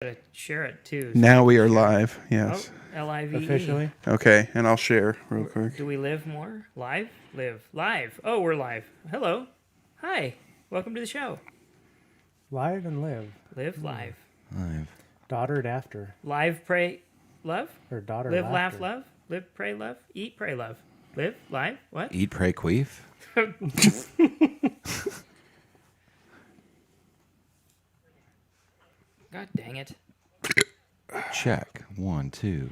to share it too. So Now we are live. Yes. Oh, live Officially. Okay, and I'll share real quick. Do we live more? Live? Live. Oh, we're live. Hello. Hi. Welcome to the show. Live and live. Live live. Daughtered after. Live, pray, love. Or daughter Live, laugh, laughter. love. Live, pray, love. Eat, pray, love. Live, live. What? Eat, pray, queef. God dang it. Check. 1, 2,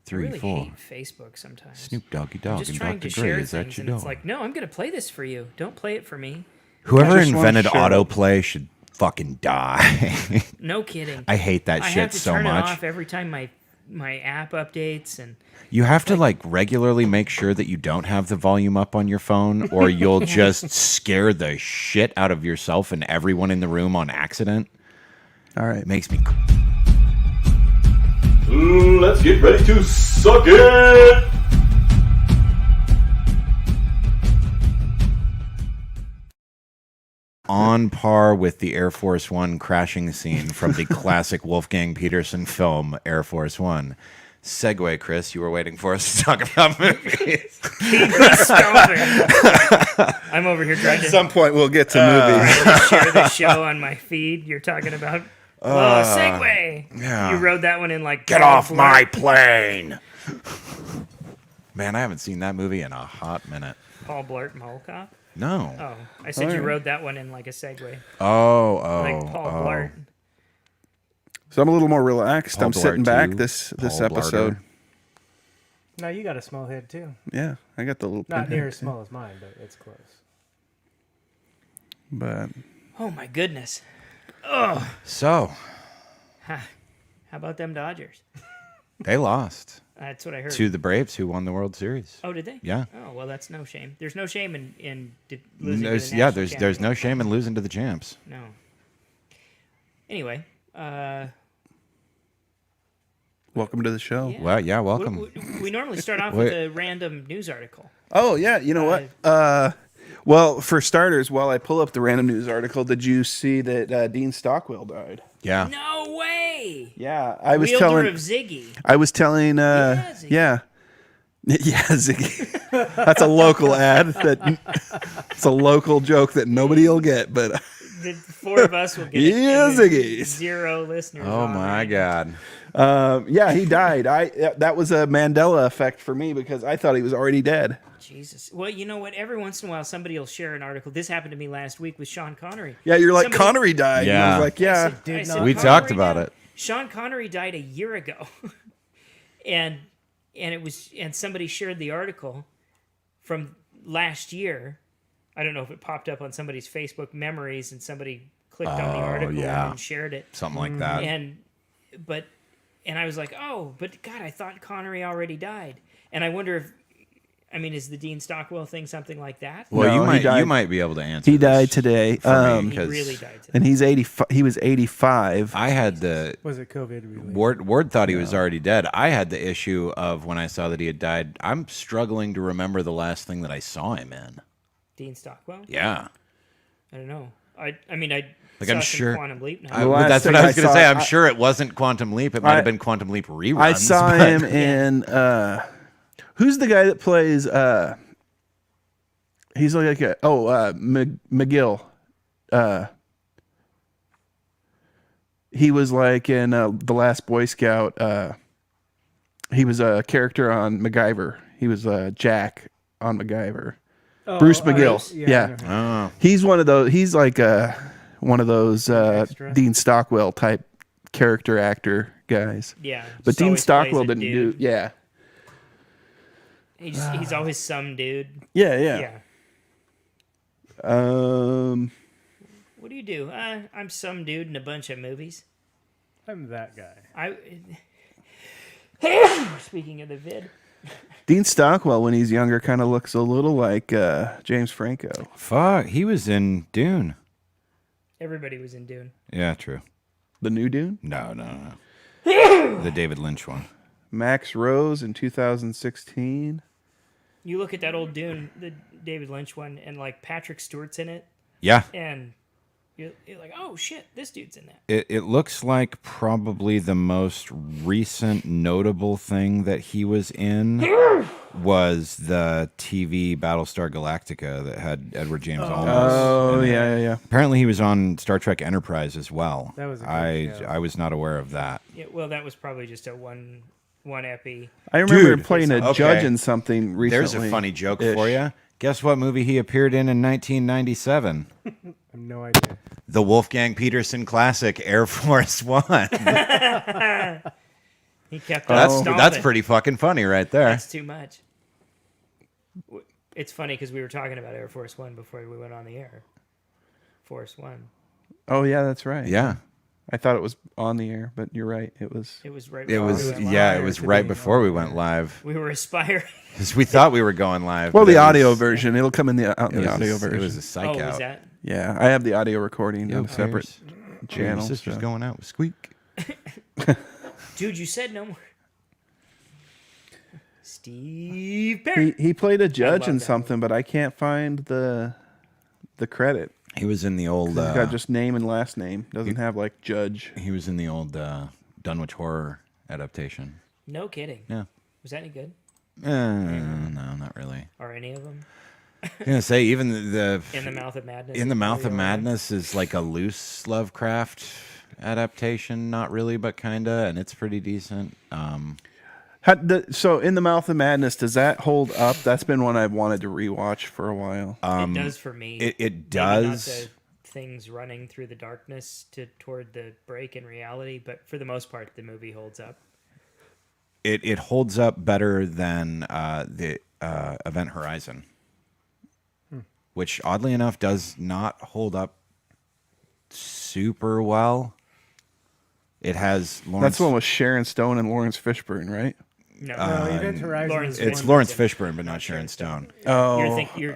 3, I really 4. hate Facebook sometimes. Snoop Doggy I'm Dogg just and trying Dr. to Dre. share Is that things, your and it's dog? like, no, I'm going to play this for you. Don't play it for me. Whoever I just wanna invented share- autoplay should fucking die. No kidding. I hate that I shit have to so turn much. it off every time my app updates, and You have to like regularly make sure that you don't have the volume up on your phone, or you'll just scare the shit out of yourself and everyone in the room on accident. All right. It makes me. Let's get ready to suck it! On par with the Air Force One crashing scene from the classic Wolfgang Peterson film Air Force One. Segue, Chris. You were waiting for us to talk about movies. I'm over here trying At to some point, we'll get to movies. share the show on my feed. You're talking about segue. yeah. You wrote that one in like Get Paul off my Blart. plane! Man, I haven't seen that movie in a hot minute. Paul Blart Mall Cop. No. Oh, I said you yeah. wrote that one in like a segue, Like like Paul Blart. So I'm a little more relaxed. Paul I'm sitting Blart back 2, this Paul episode. Blarter. No, you got a small head too. Yeah, I got the little Not pinhead, near as small as mine, but it's close. But Oh my goodness. So, How about them Dodgers? they lost That's what I heard. to the Braves, who won the World Series. Oh, did they? Yeah. Oh, well, that's no shame. There's no shame in losing. To There's, the yeah, national there's champion. no shame in losing to the champs. No. Anyway, welcome to the show. yeah. Well, yeah, welcome. We normally start off Wait. with a random news article. Oh yeah, you know what? Well, for starters, while I pull up the random news article, did you see that Dean Stockwell died? Yeah. No way. Yeah, I was Wielder telling. of Ziggy. I was telling. Ziggy. Yeah. Yeah, Ziggy. That's a local ad. It's a local joke that nobody will get, but The four of us will get it. Yeah, and then Ziggies. 0 listeners. Oh on my it. God. yeah, he died. That was a Mandela effect for me because I thought he was already dead. Jesus. Well, you know what? Every once in a while, somebody will share an article. This happened to me last week with Sean Connery. Yeah, you're like Somebody- Connery died. And I Yeah. was like, yeah. I said, We Connery talked about died? it. Sean Connery died a year ago, and somebody shared the article from last year. I don't know if it popped up on somebody's Facebook memories, and somebody clicked on the article yeah. and shared it. Something like that. And I was like, oh, but God, I thought Connery already died, and I wonder if. I mean, is the Dean Stockwell thing something like that? Well, No, he you died- might be able to answer. He died this today. for me, He 'cause really died today. And he's 85. He was 85. I had the Was it COVID related? Ward thought he was already dead. I had the issue of when I saw that he had died. I'm struggling to remember the last thing that I saw him in. Dean Stockwell? Yeah. I don't know. I mean, I Like, saw I'm some sure- Quantum Leap now. The last That's what thing I I was going to saw- say. I'm I- sure it wasn't Quantum Leap. It might I- have been Quantum Leap reruns. I saw but- him in. Who's the guy that plays? He's like McGill. He was like in The Last Boy Scout. He was a character on MacGyver. He was Jack on MacGyver. Oh, Bruce McGill. Yeah. I know him. Oh. He's one of those. He's like one of those Extra. Dean Stockwell type character actor guys. Yeah. But just Dean always Stockwell plays a didn't do. dude. Yeah. He's always some dude. Yeah. Yeah. Yeah. What do you do? I'm some dude in a bunch of movies. I'm that guy. Speaking of the vid. Dean Stockwell, when he's younger, kind of looks a little like James Franco. Fuck. He was in Dune. Everybody was in Dune. Yeah, true. The new Dune. No. The David Lynch one. Max Rose in 2016. You look at that old Dune, the David Lynch one, and like Patrick Stewart's in it, Yeah. and you're like, oh shit, this dude's in that. It looks like probably the most recent notable thing that he was in was the TV Battlestar Galactica that had Edward James Olmos. Oh, in it. yeah. Apparently, he was on Star Trek Enterprise as well. That was a good show. I was not aware of that. Yeah, well, that was probably just a one epi. I remember Dude, playing a okay. judge in something recently. There's a funny joke for you. Guess what movie he appeared in 1997? I have no idea. The Wolfgang Peterson classic Air Force One. He kept on stomping. That's pretty fucking funny right there. That's too much. It's funny because we were talking about Air Force One before we went on the air. Force One. Oh, yeah, that's right. Yeah. I thought it was on the air, but you're right. It was. It was right. It was right before we went live. We were aspiring. Because we thought we were going live. Well, but the it audio was- version. It'll come in the audio It version. was a psych Oh, out. was that? Yeah, I have the audio recording on separate Your channels. sister's so. going out with Squeak. Dude, you said no more. Steve Perry. He played a judge love in that something, but I can't find the credit. He was in the old. He's got just name and last name. Doesn't have like judge. He was in the old Dunwich Horror adaptation. No kidding. Yeah. Was that any good? No, not really. Or any of them? I was gonna say even the In the Mouth of Madness. In the Mouth of Really? Madness is like a loose Lovecraft adaptation, not really, but kinda, and it's pretty decent. So in the Mouth of Madness, does that hold up? That's been one I've wanted to rewatch for a while. It does for me. It Maybe does. Not the things running through the darkness toward the break in reality, but for the most part, the movie holds up. It holds up better than the Event Horizon, which oddly enough does not hold up super well. It has Lawrence. That's the one with Sharon Stone and Lawrence Fishburne, right? No, No, Event Horizon. Lawrence is It's one Lawrence that's Fishburne, but not Sharon Stone. Oh,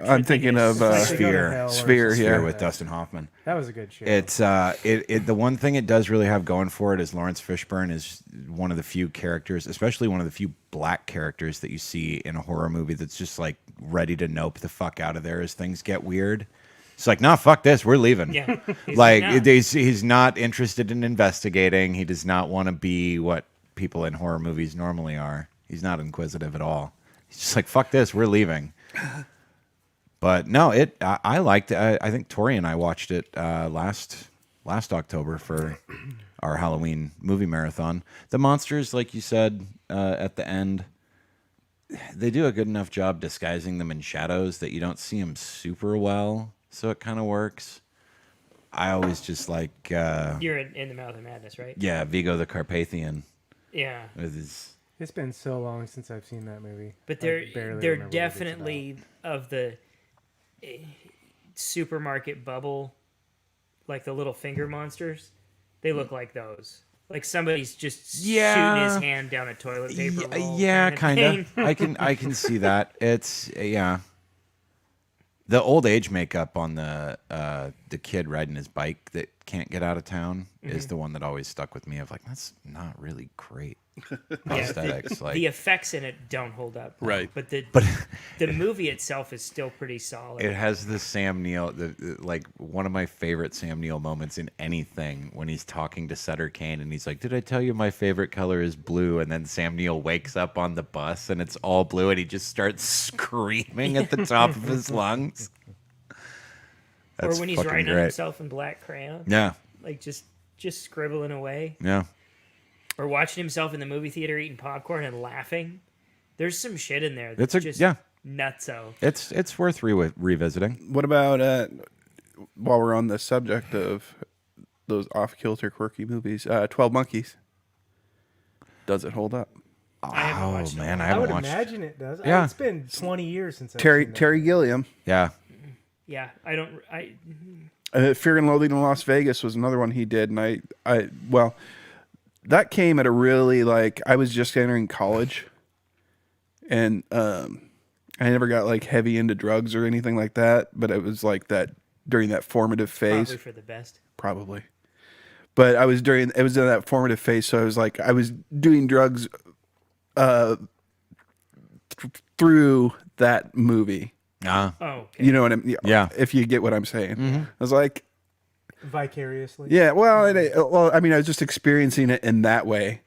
I'm thinking of Sphere. Sphere, Sphere yeah. with Dustin Hoffman. That was a good show. It's the one thing it does really have going for it is Lawrence Fishburne is one of the few characters, especially one of the few black characters that you see in a horror movie that's just like ready to nope the fuck out of there as things get weird. It's like, nah, fuck this, we're leaving. Yeah. Like "Nah." he's not interested in investigating. He does not want to be what people in horror movies normally are. He's not inquisitive at all. He's just like, fuck this, we're leaving. But no, I liked it. I think Tori and I watched it last October for our Halloween movie marathon. The monsters, like you said at the end, they do a good enough job disguising them in shadows that you don't see them super well, so it kind of works. I always just like You're in the Mouth of Madness, right? yeah, Vigo the Carpathian Yeah. with his It's been so long since I've seen that movie. But I they're barely they're remember what it's definitely of the supermarket bubble, like the little finger monsters. They look like those. Like somebody's just shooting his hand down a toilet paper roll. yeah, kind of thing. I can see that. It's yeah. The old age makeup on the kid riding his bike that can't get out of town is the one that always stuck with me. Of like, that's not really great prosthetics. The, like the effects in it don't hold up, Right. But the movie itself is still pretty solid. it has the Sam Neill, like one of my favorite Sam Neill moments in anything when he's talking to Sutter Kane and he's like, "Did I tell you my favorite color is blue?" And then Sam Neill wakes up on the bus and it's all blue and he just starts screaming at the top of his lungs. Or when he's fucking writing on great. himself in black crayon, Yeah, like just scribbling away. yeah. Or watching himself in the movie theater eating popcorn and laughing. There's some shit in there that's It's just yeah. nutso. It's worth revisiting. What about while we're on the subject of those off-kilter quirky movies, 12 Monkeys? Does it hold up? I haven't watched it. Man, I I haven't would watched. imagine it does. Yeah. It's been 20 years since I've Terry seen that. Terry Gilliam. Yeah, Yeah, I Fear and Loathing in Las Vegas was another one he did, and well, that came at a really I was just entering college, and I never got like heavy into drugs or anything like that, but it was like that during that formative phase, probably for the best. probably. But it was in that formative phase, so I was doing drugs through that movie. Oh, okay. You know what I mean? Yeah. If you get what I'm saying. I was like, Vicariously. Yeah, well, I mean, I was just experiencing it in that way,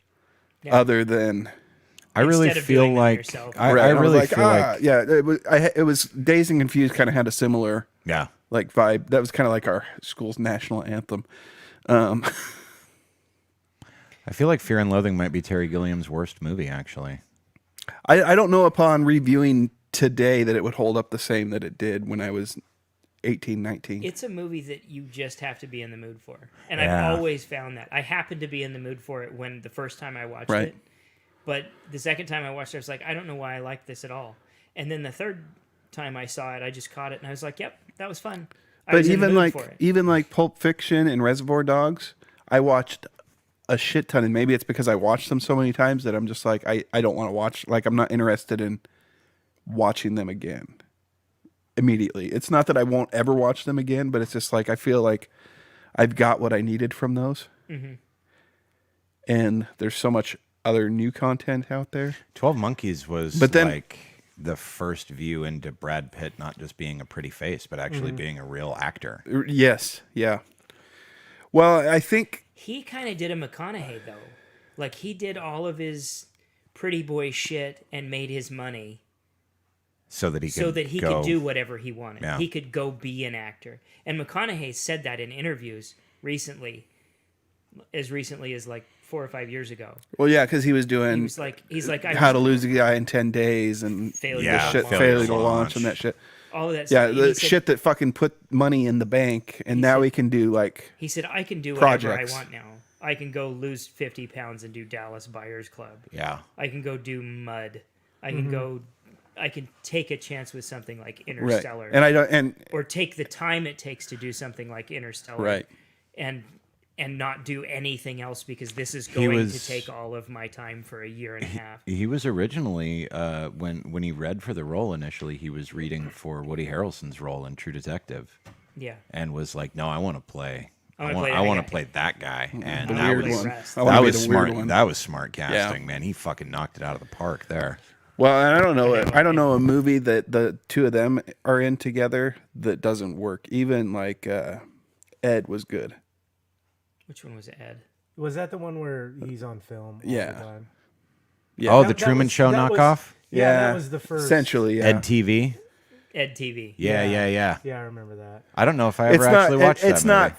Yeah. other than I really Instead of feel doing them like yourself. I was really like, feel like yeah, it was Dazed and Confused. Kind of had a similar yeah. like vibe. That was kind of like our school's national anthem. I feel like Fear and Loathing might be Terry Gilliam's worst movie, actually. I don't know upon reviewing today that it would hold up the same that it did when I was 18, 19. It's a movie that you just have to be in the mood for. And Yeah. I've always found that. I happened to be in the mood for it when the first time I watched Right. it. But the second time I watched it, I was like, I don't know why I like this at all. And then the third time I saw it, I just caught it and I was like, yep, that was fun. I But was in the even mood like for it. even like Pulp Fiction and Reservoir Dogs, I watched a shit ton, and maybe it's because I watched them so many times that I'm just like I don't want to watch. Like I'm not interested in watching them again immediately. It's not that I won't ever watch them again, but it's just like I feel like I've got what I needed from those, and there's so much other new content out there. 12 Monkeys was But then- like the first view into Brad Pitt not just being a pretty face, but actually being a real actor. Yes, yeah. Well, I think He kind of did a McConaughey, though. Like, he did all of his pretty boy shit and made his money So that he could do whatever he wanted. Yeah. He could go be an actor. And McConaughey said that in interviews recently, as like 4 or 5 years ago. well, yeah, because he was doing He's like, I How to Lose a Guy in 10 Days and Failure Yeah, the shit, to failure to launch. launch and that shit. all of that Yeah, stuff. the He said- shit that fucking put money in the bank, and now said- we can do like He said, I can do whatever Projects. I want now. I can go lose 50 pounds and do Dallas Buyers Club. Yeah. I can go do Mud. I can take a chance with something like right. Interstellar. And I don't and or take the time it takes to do something like Interstellar. right. And not do anything else because this is going to was- take all of my time for a year and a half. He was originally when he read for the role initially, he was reading for Woody Harrelson's role in True Detective, Yeah. and was like, "No, I want to play. I wanna play that I want guy." to play that guy." And The that weird was one. Rest. I wanna that be was the weird smart. one. That was smart casting, Yeah. man. He fucking knocked it out of the park there. Well, and I don't know. I don't know a movie that the two of them are in together that doesn't work. Even like Ed was good. Which one was Ed? Was that the one where he's on film? All Yeah. The time? Yeah. Oh, That- the that Truman was- Show that was- knockoff. Yeah, that was the first. Essentially, yeah. Ed TV. Ed TV. Yeah. Yeah, I remember that. I don't know if I ever It's not. actually watched that It's movie. not.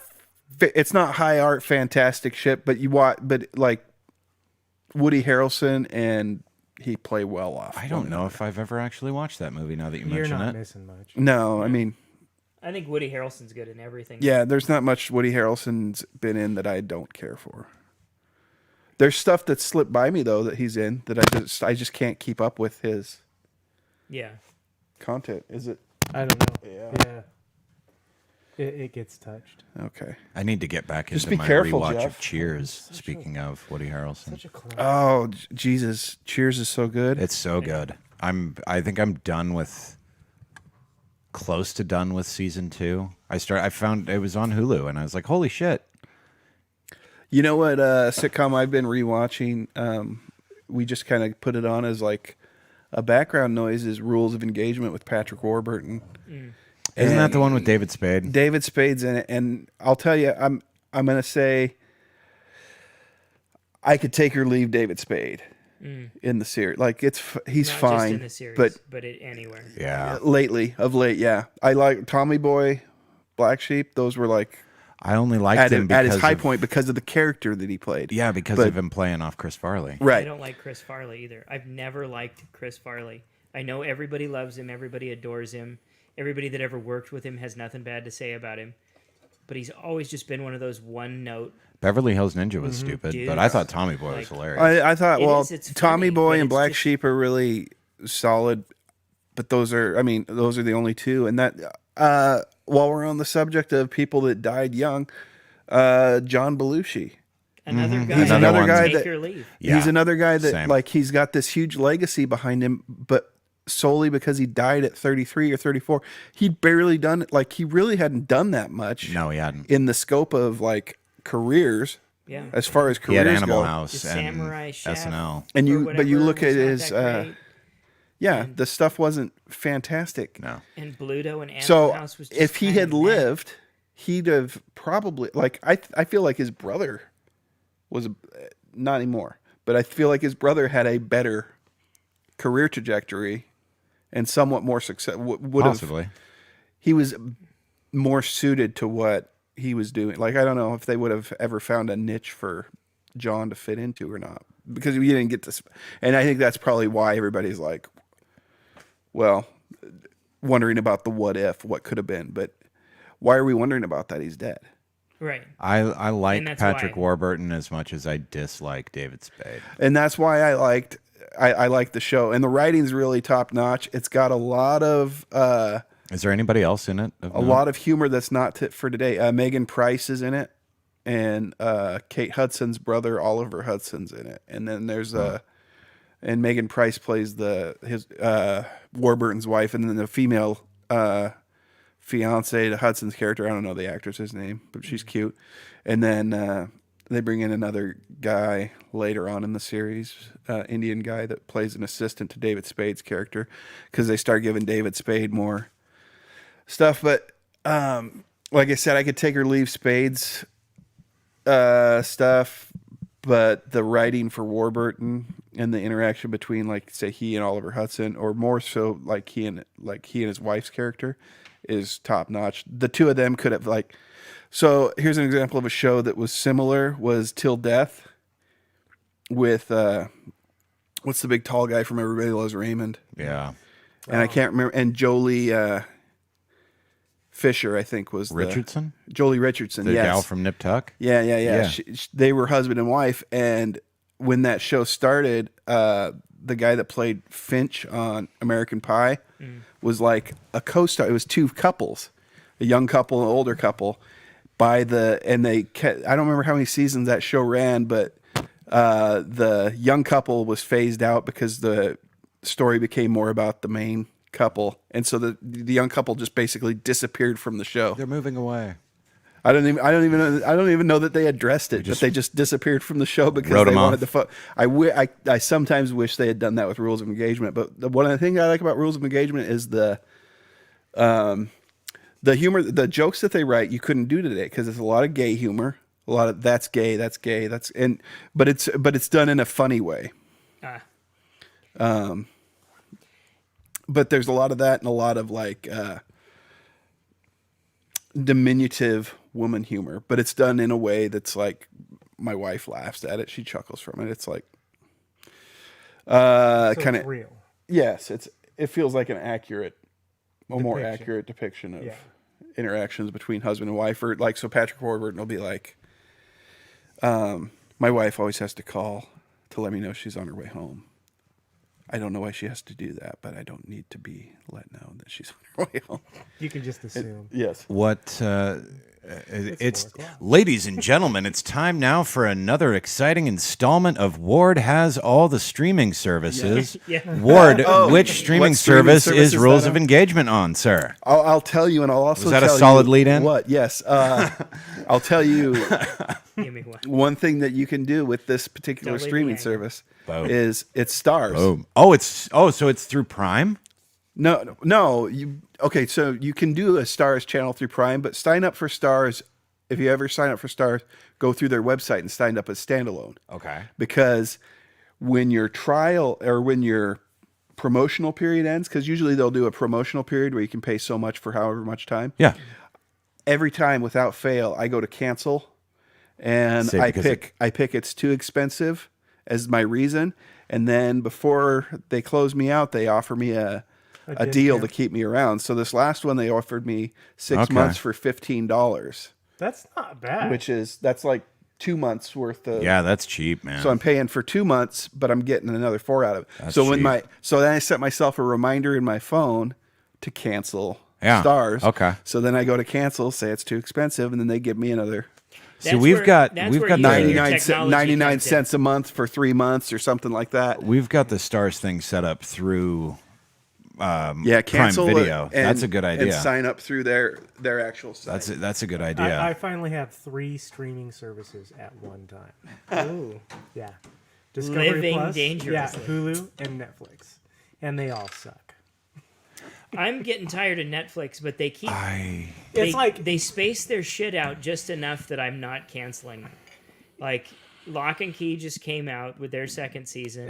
It's not high art, fantastic shit. But you watch. But like Woody Harrelson and he play well off. I don't know if I've ever actually watched that movie. Now that you You're mention not it, missing much. No, I mean, I think Woody Harrelson's good in everything. yeah. There's not much Woody Harrelson's been in that I don't care for. There's stuff that slipped by me though that he's in that I just can't keep up with his Yeah. content. Is it I don't know. Yeah. It gets touched. okay? I need to get back Just into be my careful, rewatch Jeff. of Cheers. Speaking of Woody Harrelson, Such a clown. Oh Jesus! Cheers is so good. it's so good. I think I'm close to done with season 2. I found it was on Hulu, and I was like, holy shit. You know what sitcom I've been rewatching? We just kind of put it on as like a background noise. Is Rules of Engagement with Patrick Warburton. Isn't that the one with David Spade? David Spade's in it, and I'll tell you, I'm gonna say I could take or leave David Spade in the series. Like he's Not fine, just in the series, but anywhere. Yeah. of late, yeah. I like Tommy Boy, Black Sheep. Those were like I only liked him at because his high of- point because of the character that he played. Yeah, because But- of him playing off Chris Farley. I Right. don't like Chris Farley either. I've never liked Chris Farley. I know everybody loves him. Everybody adores him. Everybody that ever worked with him has nothing bad to say about him. But he's always just been one of those one-note. Beverly Hills Ninja was stupid, Dude. but I thought Tommy Boy was Like- hilarious. I thought, It well, is, it's Tommy funny, Boy but and it's Black just- Sheep are really solid, but those are the only two. And that, while we're on the subject of people that died young, John Belushi. Another guy. He's that another can guy take that- or leave. Yeah, He's another guy that same. like he's got this huge legacy behind him, but solely because he died at 33 or 34. He'd barely done it. Like he really hadn't done that much No, he hadn't. in the scope of like careers Yeah. as far as He had careers Animal go. House The and Samurai Chef. SNL. And or you, but you whatever look at was his, not that great. yeah, the stuff wasn't fantastic. No. And Bluto and Animal So House was just if he kind had of meh. lived, he'd have probably like I feel like his brother was not anymore, but I feel like his brother had a better career trajectory and somewhat more success. Would have Possibly. he was more suited to what he was doing. Like I don't know if they would have ever found a niche for John to fit into or not, because we didn't get to. And I think that's probably why everybody's like, well, wondering about the what if, what could have been, but. Why are we wondering about that? He's dead. Right. I like that's Patrick why. Warburton as much as I dislike David Spade. And that's why I liked the show. And the writing's really top notch. It's got a lot of Is there anybody else in it? a lot of humor that's not for today. Megan Price is in it, and Kate Hudson's brother Oliver Hudson's in it. And then there's and Megan Price plays his Warburton's wife, and then the female fiance to Hudson's character. I don't know the actress's name, but she's cute. And then they bring in another guy later on in the series, Indian guy that plays an assistant to David Spade's character, because they start giving David Spade more stuff. But like I said, I could take or leave Spade's stuff, but the writing for Warburton and the interaction between, like, say, he and Oliver Hudson, or more so like he and his wife's character, is top notch. The two of them could have so here's an example of a show that was similar, was Till Death with what's the big tall guy from Everybody Loves Raymond? Yeah. And I can't remember, and Jolie Fisher, I think, was Richardson? Jolie Richardson, The yes. gal from Nip Tuck? Yeah. Yeah. They were husband and wife, and when that show started, the guy that played Finch on American Pie was like a co-star. It was two couples, a young couple and an older couple. I don't remember how many seasons that show ran, but the young couple was phased out because the story became more about the main couple, and so the young couple just basically disappeared from the show. They're moving away. I don't even know that they addressed it, but they just disappeared from the show because Wrote they 'em wanted off. the I sometimes wish they had done that with Rules of Engagement. But one of the things I like about Rules of Engagement is the humor, the jokes that they write. You couldn't do today because it's a lot of gay humor, a lot of that's gay, but it's done in a funny way. But there's a lot of that and a lot of like diminutive woman humor, but it's done in a way that's like, my wife laughs at it. She chuckles from it. It's like, So kind of it's real. Yes. It feels like an accurate, a more Depiction. accurate depiction of Yeah. interactions between husband and wife. Or like, so Patrick Warburton will be like, my wife always has to call to let me know she's on her way home. I don't know why she has to do that, but I don't need to be let know that she's on her way home. You can just assume. Yes. What it's 4 o'clock. ladies and gentlemen, it's time now for another exciting installment of Ward Has All the Streaming Services. Yeah. Ward, Oh, which streaming what streaming service service is is Rules that of on? Engagement on, sir? I'll tell you, and I'll also Was that a tell solid you lead-in? What? Yes. I'll tell you Give me one. one thing that you can do with this particular Don't leave me streaming hanging. service Boom. is it stars. Boom. So it's through Prime? No. Okay, so you can do a Stars channel through Prime, but sign up for Stars. If you ever sign up for Stars, go through their website and sign up as standalone. Okay. Because when your trial or when your promotional period ends, because usually they'll do a promotional period where you can pay so much for however much time. Yeah. Every time without fail, I go to cancel, and Say I because pick it's too expensive as my reason, and then before they close me out, they offer me a deal to discount. keep me around. So this last one, they offered me 6 Okay. months for $15, That's not bad. that's like 2 months worth of. Yeah, that's cheap, man. So I'm paying for 2 months, but I'm getting another 4 out of it. That's so cheap. so then I set myself a reminder in my phone to cancel Yeah, Stars. okay. So then I go to cancel, say it's too expensive, and then they give me another So we've got that's we've where got you the, get your 99 technology cents a month for 3 months or something like that. we've got the Stars thing set up through Yeah, cancel Prime it Video. That's a good idea. And sign up through their actual site. That's a good idea. I finally have 3 streaming services at one time. Ooh. Yeah. Discovery Living Plus, dangerously. yeah, Hulu, and Netflix. And they all suck. I'm getting tired of Netflix, but they keep It's like they space their shit out just enough that I'm not canceling them. Like Lock and Key just came out with their second season,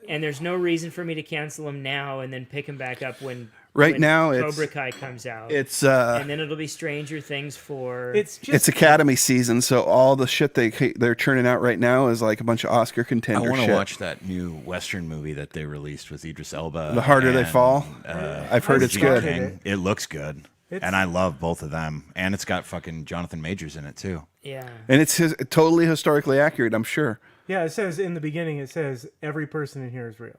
and there's no reason for me to cancel them now and then pick them back up when now Cobra Kai comes out. It's and then it'll be Stranger Things 4. It's Academy season, so all the shit they're churning out right now is like a bunch of Oscar contender I want shit. to watch that new Western movie that they released with Idris Elba. The Harder They Fall. I've heard it's Regina good. King. It looks good. And I love both of them. And it's got fucking Jonathan Majors in it, too. Yeah. And it's totally historically accurate, I'm sure. Yeah, it says in the beginning, it says every person in here is real.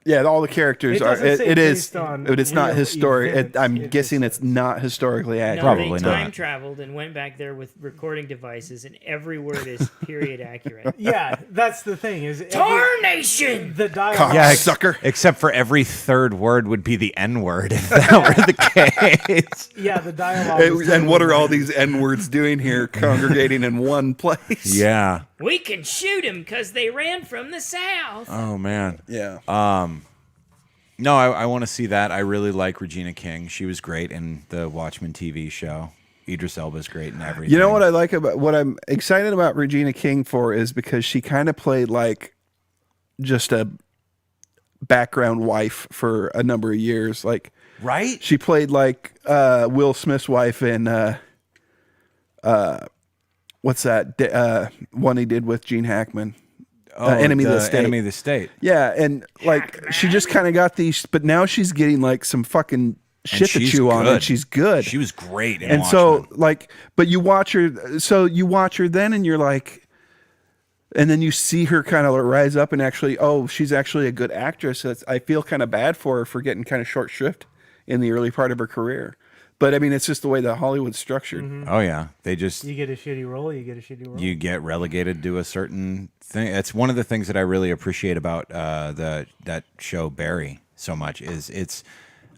Yeah, all the characters are. It is, but it's not historic. I'm guessing it's not historically accurate. Probably they time not. traveled and went back there with recording devices, and every word is period accurate. Yeah, that's the thing. Tarnation! The dialogue. Yeah, sucker. Except for every third word would be the N word if that were the case. Yeah, the dialogue. is And what are all totally these N words doing here, congregating in one place? Yeah. We can shoot him because they ran from the south. Oh, man. Yeah. No, I want to see that. I really like Regina King. She was great in the Watchmen TV show. Idris Elba's great in everything. You know what I like about what I'm excited about Regina King for is because she kind of played like just a background wife for a number of years. Like, right? she played like Will Smith's wife in what's that one he did with Gene Hackman? Enemy of the State. Enemy of the State. Yeah, and like she just kind of got these, but now she's getting like some fucking shit to she's chew on, good. and she's good. She was great in and Watchmen. so like, but you watch her then, and you're like, and then you see her kind of rise up and actually, oh, she's actually a good actress. I feel kind of bad for her for getting kind of short shrift in the early part of her career. But I mean, it's just the way that Hollywood's structured. Mm-hmm. Oh yeah, they just You get a shitty role, you get relegated to a certain thing. It's one of the things that I really appreciate about that show Barry so much is it's.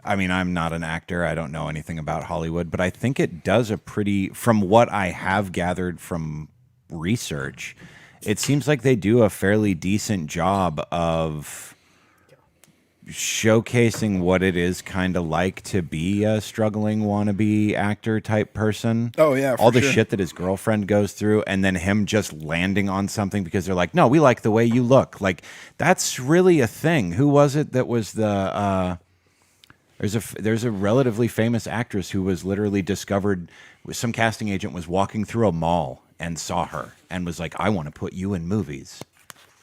I mean, I'm not an actor. I don't know anything about Hollywood, but I think it does a pretty. From what I have gathered from research, it seems like they do a fairly decent job of showcasing what it is kind of like to be a struggling wannabe actor type person. Oh yeah, all the sure. shit that his girlfriend goes through, and then him just landing on something because they're like, no, we like the way you look. Like that's really a thing. Who was it that was the there's a relatively famous actress who was literally discovered. Some casting agent was walking through a mall and saw her and was like, I want to put you in movies.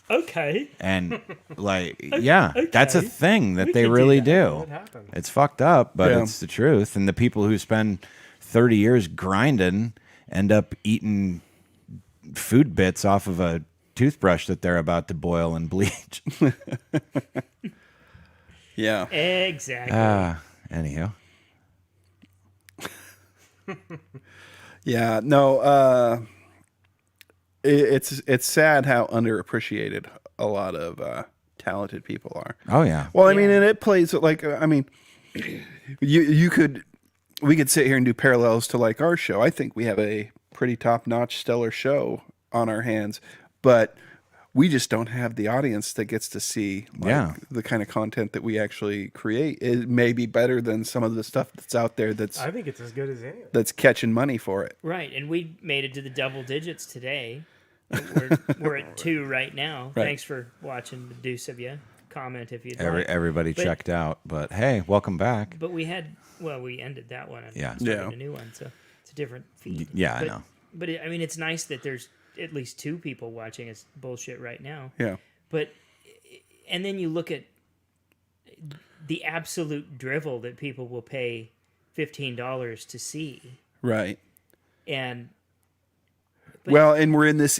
Okay. And like, yeah, that's a thing that We they can do really that. do. It happens. It's fucked up, but Yeah. it's the truth. And the people who spend 30 years grinding end up eating food bits off of a toothbrush that they're about to boil and bleach. Yeah. Exactly. Anyhow. Yeah, no, it's sad how underappreciated a lot of talented people are. Oh yeah. Well, I mean, and it plays like, I mean, we could sit here and do parallels to like our show. I think we have a pretty top-notch, stellar show on our hands, but we just don't have the audience that gets to see the kind of content that we actually create. It may be better than some of the stuff that's out there I think it's as good as any. that's catching money for it. Right, and we made it to the double digits today. We're at 2 right now. Right. Thanks for watching, the deuce of you. Comment if you'd like. Everybody But- checked out, but hey, welcome back. But we ended that one and Yeah. started Yeah. a new one, so it's a different feed. Yeah, I But- know. But I mean, it's nice that there's at least 2 people watching us bullshit right now. Yeah. But, and then you look at the absolute drivel that people will pay $15 to see. Right. And Well, and we're in this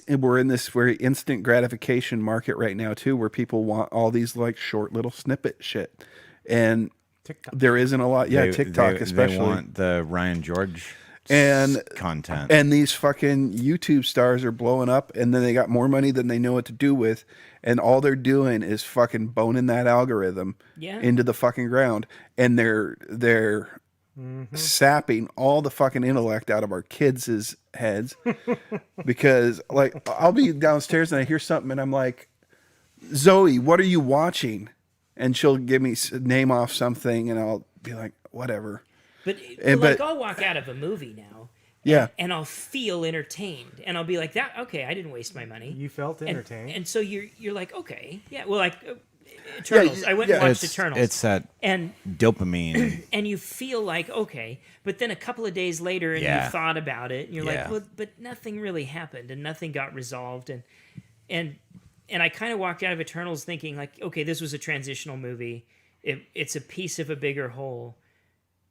very instant gratification market right now too, where people want all these like short little snippet shit, and TikTok. there isn't a lot. Yeah, They- TikTok they especially, want the Ryan George and content. and these fucking YouTube stars are blowing up, and then they got more money than they know what to do with, and all they're doing is fucking boning that algorithm Yeah. into the fucking ground, and they're sapping all the fucking intellect out of our kids' heads because like I'll be downstairs and I hear something and I'm like, Zoe, what are you watching? And she'll give me name off something and I'll be like, whatever. But, And- like, but- I'll walk out of a movie now. Yeah. And I'll feel entertained, and I'll be like, "That okay? I didn't waste my money." You felt entertained. And so you're like, okay, yeah. Well, like Eternals. I went and yeah. watched Eternals. It's that and dopamine. and you feel like okay, but then a couple of days later, and Yeah. you thought about it, and you're Yeah. like, well, but nothing really happened, and nothing got resolved, and I kind of walked out of Eternals thinking like, okay, this was a transitional movie. It's a piece of a bigger whole,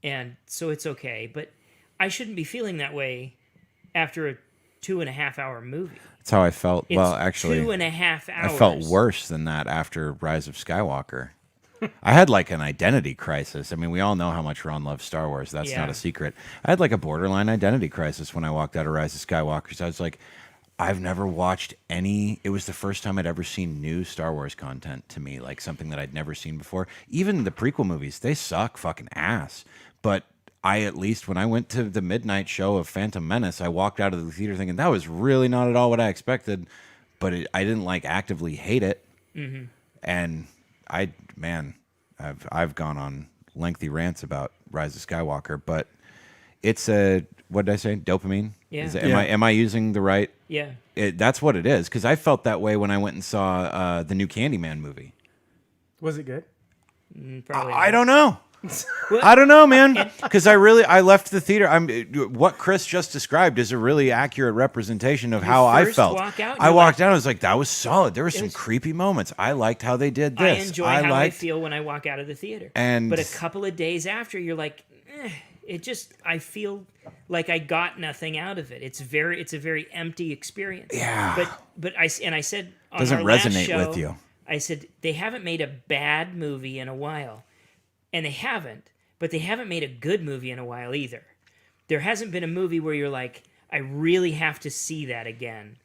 and so it's okay. But I shouldn't be feeling that way after a 2.5 hour movie. That's how I felt. It's Well, actually, 2.5 hours. I felt worse than that after Rise of Skywalker. I had like an identity crisis. I mean, we all know how much Ron loves Star Wars. That's not Yeah. a secret. I had like a borderline identity crisis when I walked out of Rise of Skywalker. So I was like, I've never watched any. It was the first time I'd ever seen new Star Wars content to me, like something that I'd never seen before. Even the prequel movies, they suck fucking ass. But at least when I went to the midnight show of Phantom Menace, I walked out of the theater thinking that was really not at all what I expected, but I didn't like actively hate it. Mm-hmm. And I've gone on lengthy rants about Rise of Skywalker, but it's what did I say? Dopamine? Yeah. Am I using the right? Yeah. That's what it is, because I felt that way when I went and saw the new Candyman movie. Was it good? Probably. I don't know. I don't know, man. Because I left the theater. What Chris just described is a really accurate representation of how I first felt. walk out, I you're walked like- out. I was like, that was solid. There were some creepy moments. I liked how they did I this. enjoy how I feel when I walk out of the theater. And- but a couple of days after, you're like, I feel like I got nothing out of it. It's a very empty experience. Yeah. But I said on Doesn't our last resonate show, with you. I said they haven't made a bad movie in a while, and they haven't. But they haven't made a good movie in a while either. There hasn't been a movie where you're like, I really have to see that again.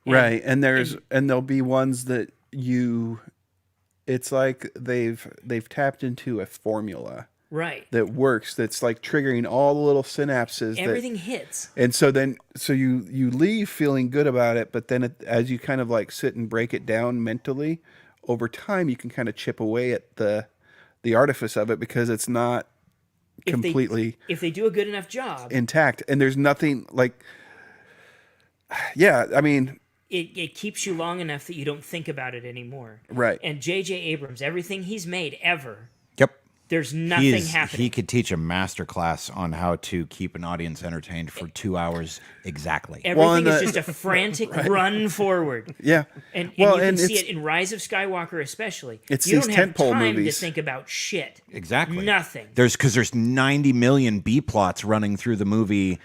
Right. And there'll be ones that it's like they've tapped into a formula Right. that works, that's like triggering all the little synapses. Everything hits. And so you leave feeling good about it, but then as you kind of like sit and break it down mentally, over time you can kind of chip away at the artifice of it, because it's not completely If they do a good enough job, intact, and there's nothing like, yeah, I mean, it keeps you long enough that you don't think about it anymore. right. And J.J. Abrams, everything he's made ever, Yep. there's nothing happening. He could teach a master class on how to keep an audience entertained for 2 hours exactly. Everything is just a frantic run forward. Yeah. And Well, you can and see it's- it in Rise of Skywalker especially. It's you these don't have tentpole time movies. to think about shit. Exactly. Nothing. There's 90 million B plots running through the movie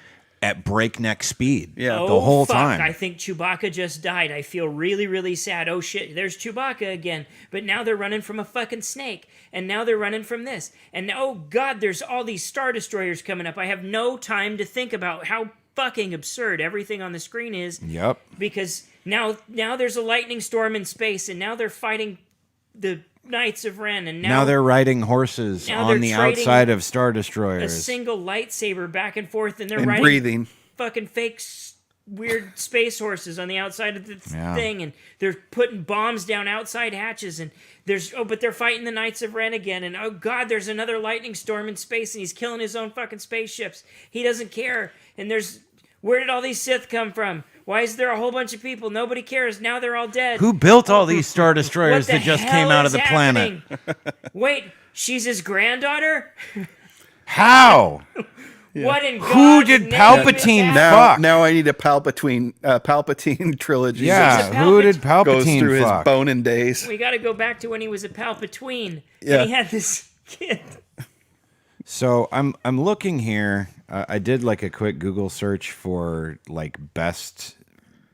at breakneck speed. Yeah. Oh, the whole fuck, time. I think Chewbacca just died. I feel really, really sad. Oh, shit, there's Chewbacca again. But now they're running from a fucking snake. And now they're running from this. And now, oh, God, there's all these Star Destroyers coming up. I have no time to think about how fucking absurd everything on the screen is. Yep. Because now there's a lightning storm in space. And now they're fighting the Knights of Ren. And Now they're riding horses Now on they're the trading outside of Star a Destroyers. single lightsaber back and forth. And they're And riding breathing. fucking fake weird space horses on the outside of the Yeah. thing, and they're putting bombs down outside hatches, and but they're fighting the Knights of Ren again, and oh God, there's another lightning storm in space, and he's killing his own fucking spaceships. He doesn't care, and where did all these Sith come from? Why is there a whole bunch of people? Nobody cares. Now they're all dead. Who built all these Star Destroyers What the that just hell came out of is the planet? happening? Wait, she's his granddaughter? How? What in Who God's did name Palpatine is Now, Fuck. now I need a Palpatine trilogy. Yeah, She's a who did Palpatine. goes Palpatine through fuck? his boning days. We got to go back to when he was a Palpatine. Yeah. And he had this kid. So I'm looking here. I did like a quick Google search for like best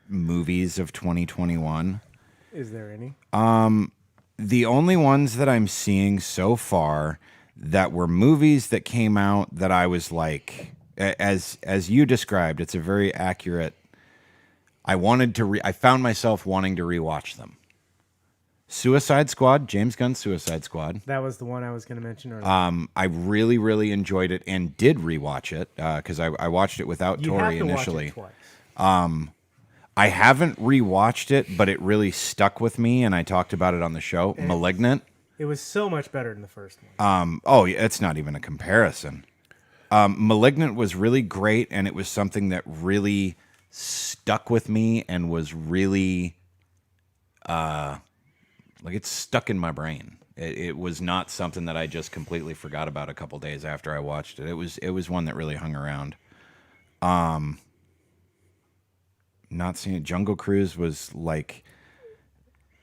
movies of 2021. Is there any? The only ones that I'm seeing so far that were movies that came out that I was like, as you described, it's a very accurate. I found myself wanting to rewatch them. Suicide Squad, James Gunn's Suicide Squad. That was the one I was going to mention earlier. I really, really enjoyed it and did rewatch it because I watched it without You have Tori to initially. watch it twice. I haven't rewatched it, but it really stuck with me, and I talked about it on the show. Malignant. It was so much better than the first one. Oh, yeah, it's not even a comparison. Malignant was really great, and it was something that really stuck with me and was really, like it stuck in my brain. It was not something that I just completely forgot about a couple days after I watched it. It was one that really hung around. Not seeing it. Jungle Cruise was like,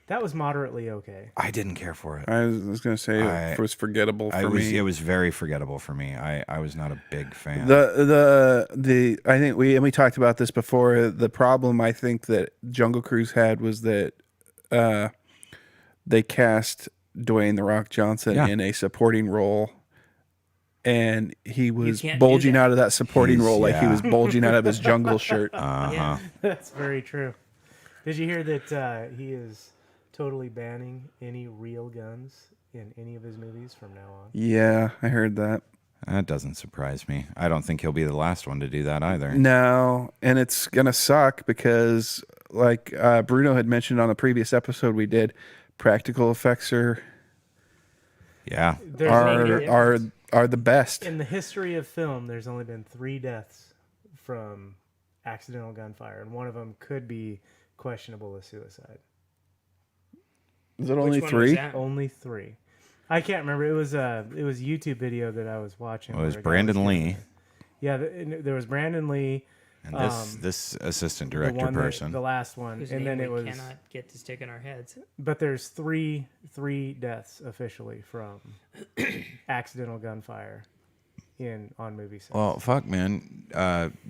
That was moderately okay. I didn't care for it. I was going to say it was forgettable for me. It was very forgettable for me. I was not a big fan. The I think we talked about this before. The problem I think that Jungle Cruise had was that they cast Dwayne the Rock Johnson in a supporting role, and he was bulging out of that supporting role like he was bulging out of his jungle shirt. Yeah. That's very true. Did you hear that he is totally banning any real guns in any of his movies from now on? Yeah, I heard that. That doesn't surprise me. I don't think he'll be the last one to do that either. No, and it's gonna suck because, like Bruno had mentioned on a previous episode we did, practical effects are the best. In the history of film, there's only been 3 deaths from accidental gunfire, and one of them could be questionable as suicide. Is it only Which one was 3? that? Only 3. I can't remember. It was a YouTube video that I was watching. Well, it was where a guy Brandon Lee. Yeah, there was Brandon Lee. And this assistant The director one person. the last one, Whose and name then it we was. cannot get to stick in our heads. But there's three deaths officially from accidental gunfire on movie sets. Well, fuck, man.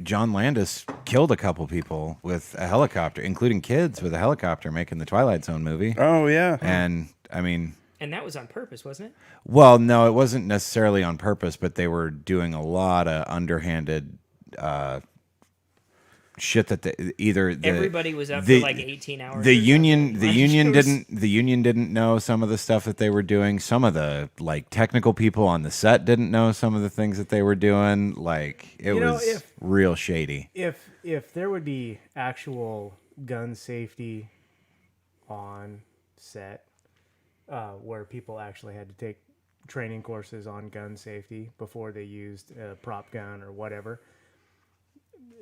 John Landis killed a couple people with a helicopter, including kids with a helicopter, making the Twilight Zone movie. Oh yeah, And I mean, And that was on purpose, wasn't it? well, no, it wasn't necessarily on purpose, but they were doing a lot of underhanded shit that Everybody was up for like 18 hours. The or union something. Like, the union didn't know some of the stuff that they were doing. Some of the like technical people on the set didn't know some of the things that they were doing. Like it was real shady. If there would be actual gun safety on set, where people actually had to take training courses on gun safety before they used a prop gun or whatever,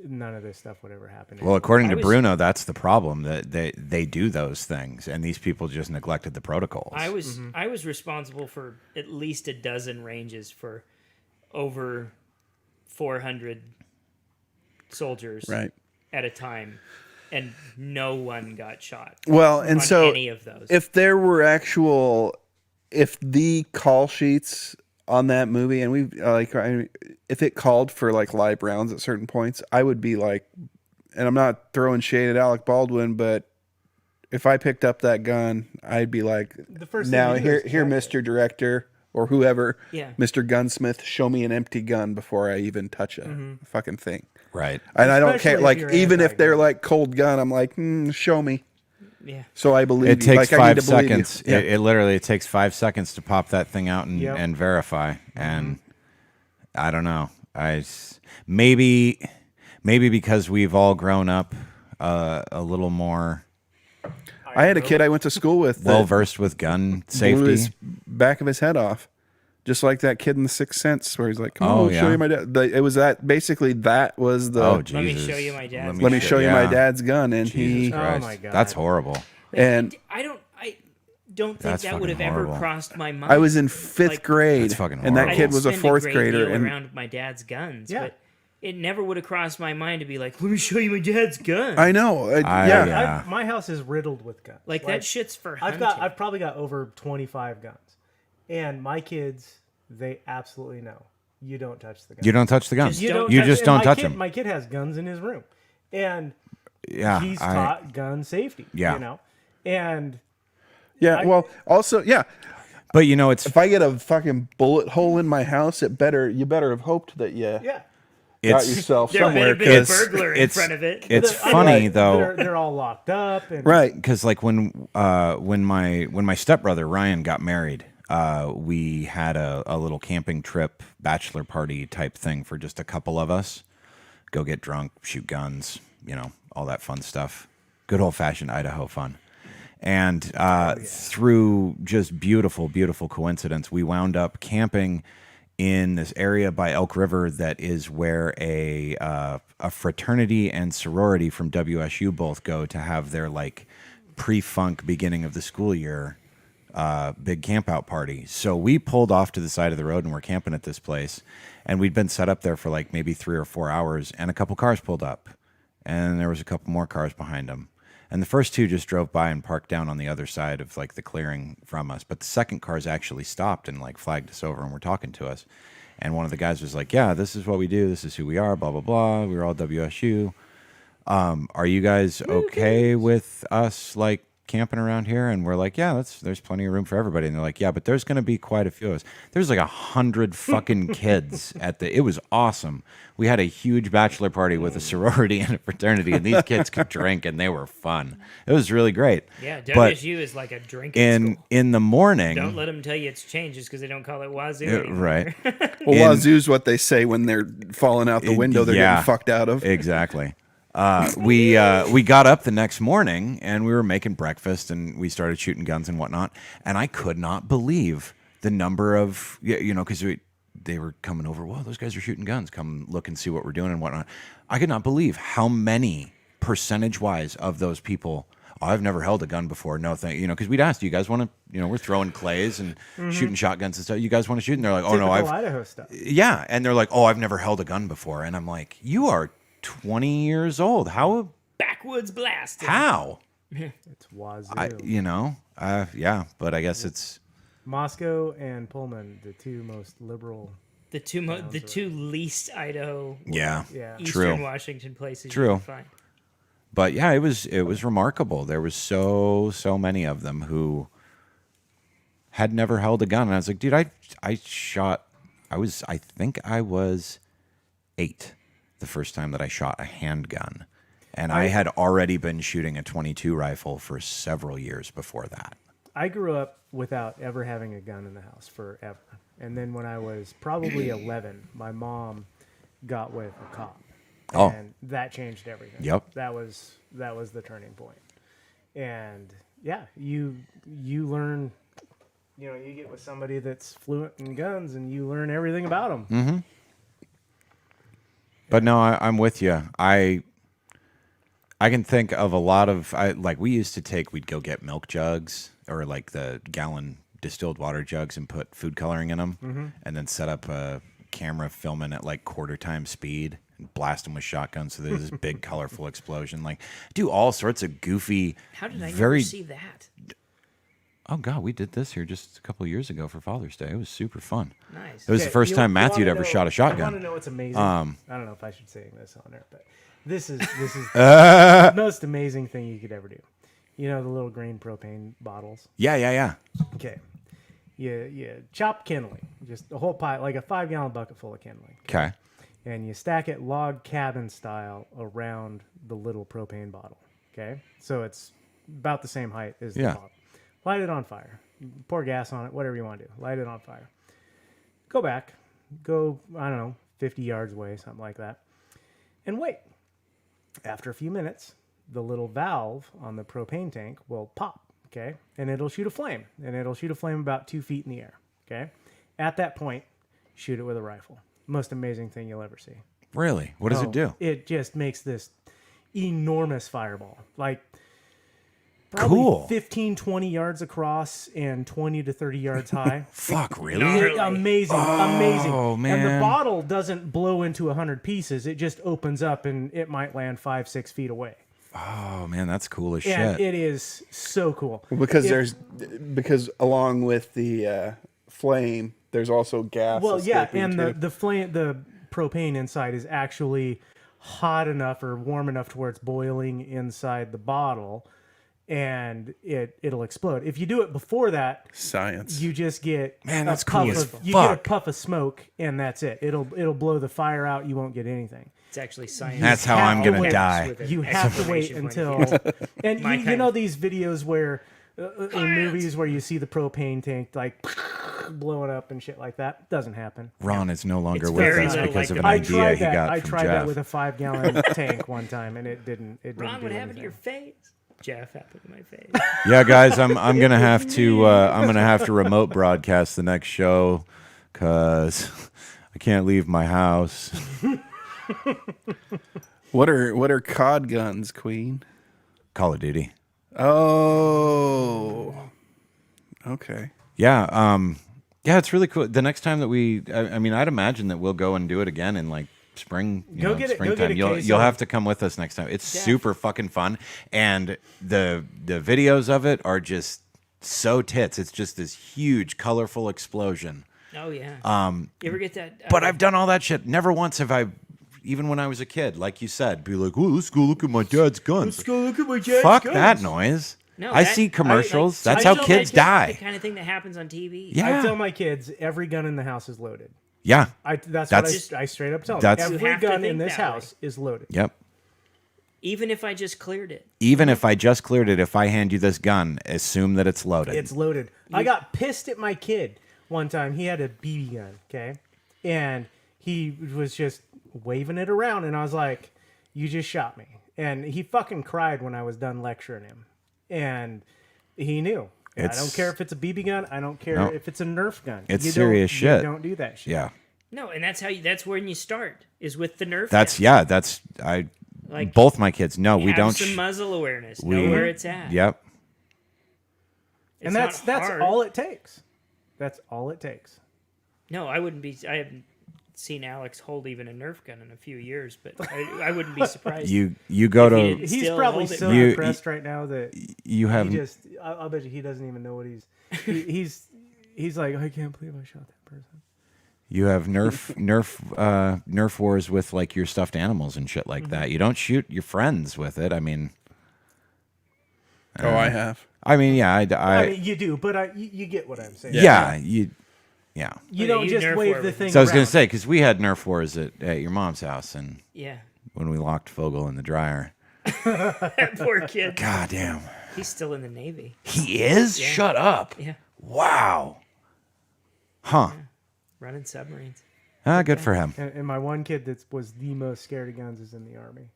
none of this stuff would ever happen. Well, according to Bruno, that's the problem, that they do those things, and these people just neglected the protocols. I was responsible for at least a dozen ranges for over 400 soldiers at a time, and no one got shot. Well, and on so any of those. if there were if the call sheets on that movie, and if it called for like live rounds at certain points, I would be like, and I'm not throwing shade at Alec Baldwin, but if I picked up that gun, I'd be like, The first now thing you do is here, check Mr. Director or whoever, Yeah. Mr. Gunsmith, show me an empty gun before I even touch a fucking thing. Right. And I don't care, Especially if like, you're even if they're anti-gun. like cold gun, I'm like, show me. Yeah. So I believe It you. takes Like, I need 5 to believe you. seconds. Yeah. It literally takes 5 seconds to pop that thing out Yep. and verify. And I don't know. Maybe because we've all grown up a little more I had a kid I went to school with well that versed with gun blew safety. his back of his head off. Just like that kid in The Sixth Sense where he's like, come Oh, on, show yeah. you my dad. It was that, basically that was the, Oh, Let me Jesus. show you my dad's let me show you my yeah. dad's gun. And Jesus he, Christ. Oh, my God. That's horrible. and I don't think That's that would have fucking ever horrible. crossed my mind. I was in 5th Like, grade That's fucking and that horrible. kid I was a didn't spend 4th great grader. deal And around my dad's guns, Yeah. but it never would have crossed my mind to be like, let me show you my dad's gun. I know. Yeah. My house is riddled with guns. Like that shit's for hunting. I've probably got over 25 guns, and my kids, they absolutely know you don't touch the gun. You don't touch the gun. Just don't You touch just and don't my touch kid, them. My kid has guns in his room, and Yeah. he's taught gun safety. Yeah. You know, and Yeah. Well, also, yeah. But you know, it's If I get a fucking bullet hole in my house, you better have hoped that you got it's yourself there might somewhere. have been a 'Cause- burglar in front of it. It's They're- funny right, though. They're all locked up, and right. Because like when my stepbrother Ryan got married, we had a little camping trip, bachelor party type thing for just a couple of us. Go get drunk, shoot guns, all that fun stuff. Good old fashioned Idaho fun. And through just beautiful, beautiful coincidence, we wound up camping in this area by Elk River that is where a fraternity and sorority from WSU both go to have their like pre-funk beginning of the school year big camp out party. So we pulled off to the side of the road and we're camping at this place, and we'd been set up there for like maybe 3 or 4 hours, and a couple cars pulled up, and there was a couple more cars behind them. And the first two just drove by and parked down on the other side of like the clearing from us. But the second cars actually stopped and like flagged us over and were talking to us. And one of the guys was like, yeah, this is what we do. This is who we are, blah, blah, blah. We were all WSU. Are you guys okay with us like camping around here? And we're like, yeah, there's plenty of room for everybody. And they're like, yeah, but there's going to be quite a few of us. There's like 100 fucking kids it was awesome. We had a huge bachelor party with a sorority and a fraternity, and these kids could drink, and they were fun. It was really great. Yeah, But WSU is like a drinking school. in the morning, Don't let them tell you it's changed just because they don't call it Wazoo anymore. right? Well, Wazoo's what they say when they're falling out the window. They're getting fucked out of. Exactly. We got up the next morning and we were making breakfast and we started shooting guns and whatnot. And I could not believe the number of, because they were coming over. Well, those guys are shooting guns. Come look and see what we're doing and whatnot. I could not believe how many percentage-wise of those people. Oh, I've never held a gun before. No, because we'd asked, do you guys want to, we're throwing clays and shooting shotguns and stuff. You guys want to shoot? And they're like, oh, no, Idaho stuff. Yeah. And they're like, oh, I've never held a gun before. And I'm like, you are 20 years old. How? Backwoods blast. How? It's Wazoo. Yeah, but I guess it's Moscow and Pullman, the two most liberal. The two least Idaho. yeah, Yeah. Eastern true. Washington places True. you can find. But yeah, it was remarkable. There was so many of them who had never held a gun, and I was like, dude, I think I was 8 the first time that I shot a handgun, and I had already been shooting a .22 rifle for several years before that. I grew up without ever having a gun in the house forever. And then when I was probably 11, my mom got with a cop. Oh. And that changed everything. Yep. That was the turning point. And yeah, you learn, you get with somebody that's fluent in guns and you learn everything about them. Mm-hmm. But no, I'm with you. I can think of a lot of we'd go get milk jugs or like the gallon distilled water jugs and put food coloring in them, and then set up a camera filming at like quarter time speed and blast them with shotguns so there's this big colorful explosion. Like do all sorts of goofy. How did I never see that? Oh God, we did this here just a couple of years ago for Father's Day. It was super fun. Nice. It was the first time Matthew had ever shot a shotgun. I want to know what's amazing. I don't know if I should say this on there, but this is the most amazing thing you could ever do. The little green propane bottles. Yeah. Okay. You chop kindling, just a whole pile, like a 5-gallon bucket full of kindling. Okay. And you stack it log cabin style around the little propane bottle. Okay. So it's about the same height as the bottle. Light it on fire. Pour gas on it, whatever you want to do. Light it on fire. Go back. Go, 50 yards away, something like that. And wait. After a few minutes, the little valve on the propane tank will pop, okay? And it'll shoot a flame. And it'll shoot a flame about 2 feet in the air, okay? At that point, shoot it with a rifle. Most amazing thing you'll ever see. Really? What does it do? It just makes this enormous fireball. Like, probably 15, 20 yards across and 20 to 30 yards high. Fuck, really? Amazing. Oh, man. And the bottle doesn't blow into 100 pieces. It just opens up and it might land 5-6 feet away. Oh, man, that's cool as And shit. it is so cool. Because along with the flame, there's also gas. Well, yeah, and too. the propane inside is actually hot enough or warm enough to where it's boiling inside the bottle. And it'll explode. If you do it before that, science. You just get that's cool as fuck. You get a puff of smoke, and that's it. It'll blow the fire out. You won't get anything. It's actually science. That's how I'm gonna die. You have to wait until. And you know these videos where in movies where you see the propane tank like blowing up and shit like that. Doesn't happen. Ron is no longer It's with very us little because like of an the- idea he got I from tried Jeff. that with a 5-gallon tank one time, and it didn't. Ron, do what happened to your anything. face? Jeff happened to my face. Yeah, guys, I'm gonna have to remote broadcast the next show because I can't leave my house. What are COD guns, Queen? Call of Duty. Oh, okay. Yeah, yeah, it's really cool. The next time that I mean, I'd imagine that we'll go and do it again in like spring, springtime. You'll have to come with us next time. It's super fucking fun, and the videos of it are just so tits. It's just this huge, colorful explosion. Oh yeah. You ever get that? But I've done all that shit. Never once have I, even when I was a kid, like you said, be like, "Oh, let's go look at my dad's guns." Let's go look at my dad's Fuck guns. that noise. No, I see commercials. That's how kids die. The kind of thing that happens on TV. Yeah. I tell my kids every gun in the house is loaded. Yeah. That's what I straight up tell them. You Every have to gun think in this that way. house is loaded. Yep. Even if I just cleared it. Even if I just cleared it, if I hand you this gun, assume that it's loaded. It's loaded. I got pissed at my kid one time. He had a BB gun, okay? And he was just waving it around, and I was like, "You just shot me." And he fucking cried when I was done lecturing him. And he knew. I don't care if it's a BB gun. I don't care if it's a Nerf gun. It's serious shit. You don't do that shit. Yeah. No, and that's when you start is with the Nerf. Gun. Both my kids. No, we don't. Have some muzzle awareness. Know where it's at. Yep. And that's all it takes. That's all it takes. No, I wouldn't be. I haven't seen Alex hold even a Nerf gun in a few years, but I wouldn't be surprised. You go If he to. didn't He's still probably hold it. so You- depressed right now that You have. he just. I'll bet you he doesn't even know what he's like. I can't believe I shot that person. You have Nerf wars with like your stuffed animals and shit like that. You don't shoot your friends with it. I mean. I have. I mean, yeah. I mean, you do, but you get what I'm saying. Yeah. Yeah. You don't you just Nerf wave war the with thing. So I was going around. to say, because we had Nerf wars at your mom's house, and Yeah, when we locked Fogel in the dryer. that poor kid. God damn. He's still in the Navy. He is? Shut up. Yeah, Wow. Huh. running submarines. Ah, good for him. And my one kid that was the most scared of guns is in the army.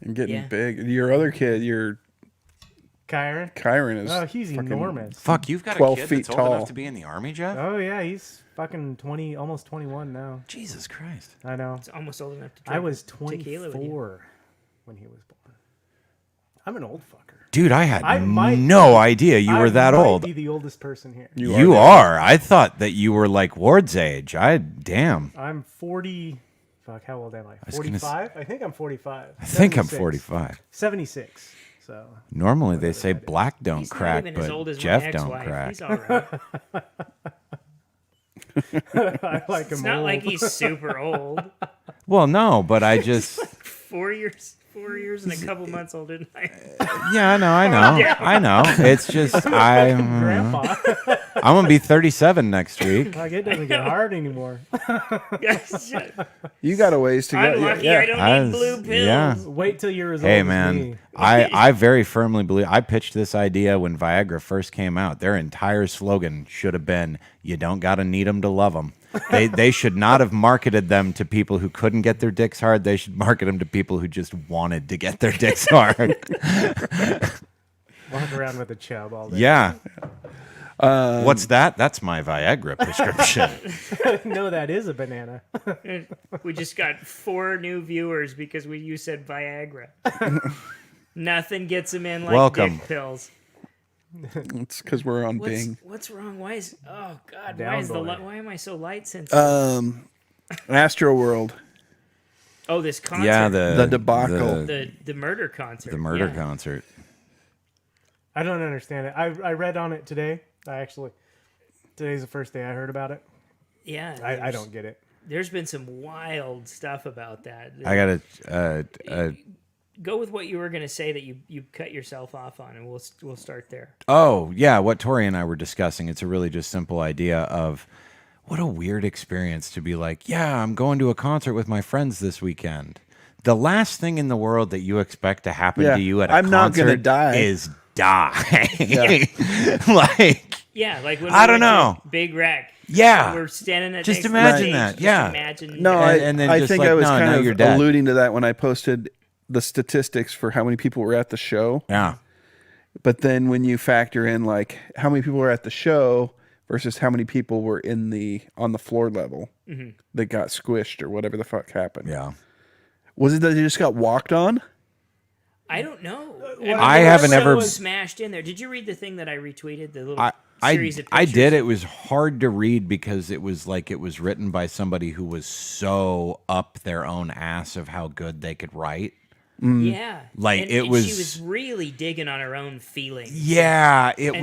And getting Yeah. big. Your other kid, your Kyron is. Oh, he's fucking- enormous. Fuck, you've got 12 a kid feet that's old tall. enough to be in the army, Jeff? Oh yeah, he's fucking 20, almost 21 now. Jesus Christ. I know. It's almost old enough to I drink was tequila with you. 24 when he was born. I'm an old fucker. Dude, I had I might no idea you were that I might old. be the oldest person here. You are. I thought that you were like Ward's age. Damn. I'm 40. Fuck, how old am I? was gonna 45? I think I'm 45. I think I'm 76. 45. 76. So Normally they say black don't He's crack, not even as old but as Jeff my don't ex-wife. crack. He's all right. I like him It's not old. like he's super old. Well, no, but I just 4 years and a couple months older than I am. yeah, I know. It's just I'm Grandpa. gonna be 37 next week. Like, it doesn't get hard anymore. You got a ways to go. I'm lucky I don't I need was- blue pills. yeah. Wait till you're as Hey old as man, me. I very firmly believe I pitched this idea when Viagra first came out. Their entire slogan should have been "You don't gotta need them to love them." They should not have marketed them to people who couldn't get their dicks hard. They should market them to people who just wanted to get their dicks hard. Walk around with a chub all day. Yeah. What's that? That's my Viagra prescription. No, that is a banana. We just got 4 new viewers because you said Viagra. Nothing gets them in like Welcome. dick pills. It's because we're on Bing. What's wrong? Why is oh god? Down Why is boy. why am I so light sensitive? Astroworld. Oh, this concert. Yeah, The debacle. the murder concert. the murder yeah. concert. I don't understand it. I read on it today. Today's the first day I heard about it. Yeah, I don't get it. There's been some wild stuff about that. I gotta. Go with what you were going to say that you cut yourself off on, and we'll start there. Oh yeah, what Tori and I were discussing. It's a really just simple idea of what a weird experience to be like, yeah, I'm going to a concert with my friends this weekend. The last thing in the world that you expect to happen Yeah, to you at a I'm not concert gonna die. is die. Like Yeah, like when I we don't went to know. Big Rack. Yeah. We're standing at Just next to the imagine stage, that, just yeah. imagine No, that. And then I just think like, I was no, now kind you're of dead. alluding to that when I posted the statistics for how many people were at the show. Yeah. But then when you factor in like how many people were at the show versus how many people were on the floor level that got squished or whatever the fuck happened. Yeah. Was it that they just got walked on? I don't know. I haven't so ever- smashed in there. Did you read the thing that I retweeted? The little series of I pictures? did. It was hard to read because it was like it was written by somebody who was so up their own ass of how good they could write. Yeah, Like, and it she was- was really digging on her own feelings. Yeah, it And-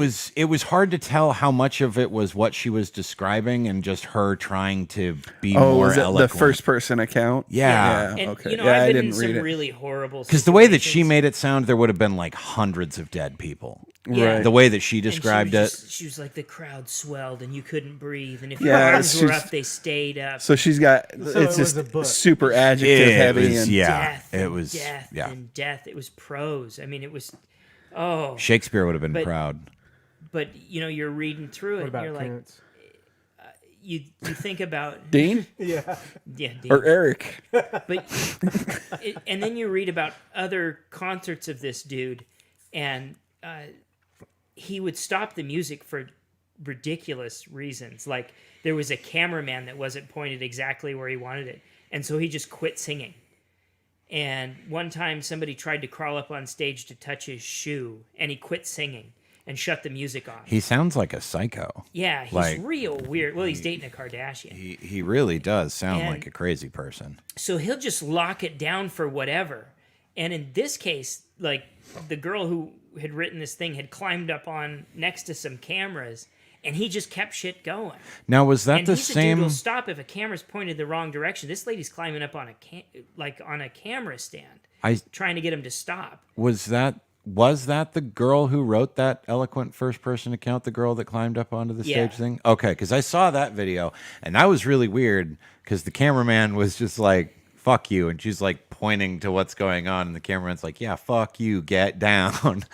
was hard to tell how much of it was what she was describing and just her trying to be Oh, more was it eloquent. the first person account? Yeah. And okay. you know, Yeah, I I've been in didn't some read it. really horrible Because the way that she situations. made it sound, there would have been like hundreds of dead people. Yeah. Right. The way that she And described she was it. like, the crowd swelled and you couldn't breathe, and if Yeah, your arms were she's- up, they stayed up. So she's got it it's was a just book. super adjective It heavy was- and yeah. Death, it and was- death, yeah. and death. It was prose. I mean, it was. Oh, Shakespeare would have been But- proud. but you know, you're reading through it, What about and you're like, Koontz? you think about Dean Yeah. yeah, or Eric. but and then you read about other concerts of this dude, and he would stop the music for ridiculous reasons. Like there was a cameraman that wasn't pointed exactly where he wanted it, and so he just quit singing. And one time somebody tried to crawl up on stage to touch his shoe, and he quit singing and shut the music off. He sounds like a psycho. Yeah, he's like- real weird. Well, he's dating a Kardashian. He really does sound And- like a crazy person. So he'll just lock it down for whatever. And in this case, like the girl who had written this thing had climbed up on next to some cameras, and he just kept shit going. Now, was that And the he's a dude same? who'll stop if a camera's pointed the wrong direction. This lady's climbing up on on a camera stand, trying to get him to stop. Was that the girl who wrote that eloquent first person account, the girl that climbed up onto the Yeah. stage thing? Okay, because I saw that video, and that was really weird because the cameraman was just like, fuck you, and she's like pointing to what's going on, and the cameraman's like, yeah, fuck you, get down.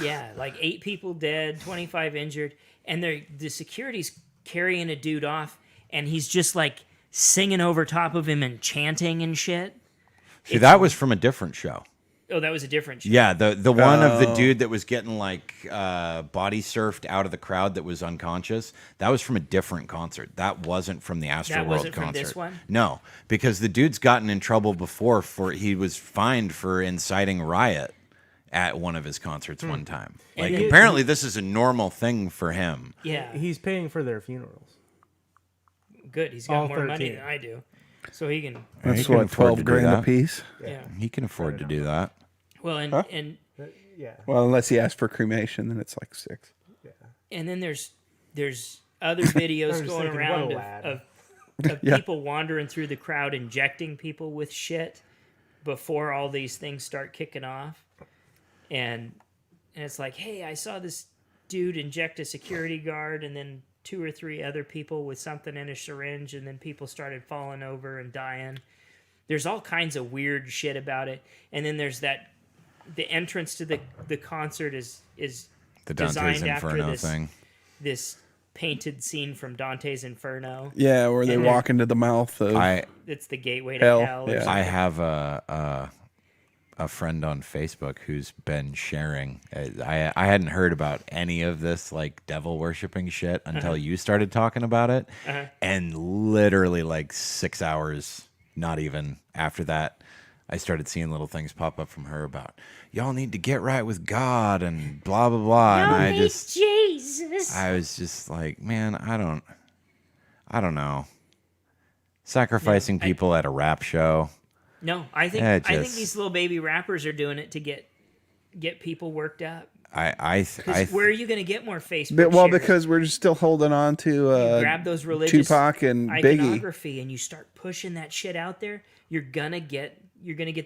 Yeah, like 8 people dead, 25 injured, and the security's carrying a dude off, and he's just like singing over top of him and chanting and shit. See, that was from a different show. Oh, that was a different show. Yeah, the one of the dude that was getting like body surfed out of the crowd that was unconscious. That was from a different concert. That wasn't from the Astroworld wasn't concert. from this one? No, because the dude's gotten in trouble before he was fined for inciting riot at one of his concerts one time. Like then- apparently this is a normal thing for him. Yeah, He's paying for their funerals. good. He's got all more money 13. than I do, so he can. He That's can what afford to 12 do grand a that. piece. Yeah. He can afford to do that. Well, and Yeah. Well, unless he asked for cremation, then it's like 6. then there's other videos just going thinking, around what a lad. of Yeah. people wandering through the crowd, injecting people with shit before all these things start kicking off, and it's like, hey, I saw this dude inject a security guard, and then 2 or 3 other people with something in a syringe, and then people started falling over and dying. There's all kinds of weird shit about it, and then there's the entrance to the concert is The Dante's designed after Inferno this thing. this painted scene from Dante's Inferno. Yeah, where they And walk into the mouth of. It's the gateway to Hell, hell. or yeah. something. I have a friend on Facebook who's been sharing. I hadn't heard about any of this like devil worshipping shit until you started talking about it, and literally like 6 hours, not even after that, I started seeing little things pop up from her about y'all need to get right with God and blah blah blah, and Jesus. I was just like, man, I don't know. Sacrificing people at a rap show. No, I think It I think just- these little baby rappers are doing it to get people worked up. Because Where are you going to get more Facebook? But, well, shares? because we're just still holding on to grab those religious Tupac and Biggie. iconography and you start pushing that shit out there, you're gonna get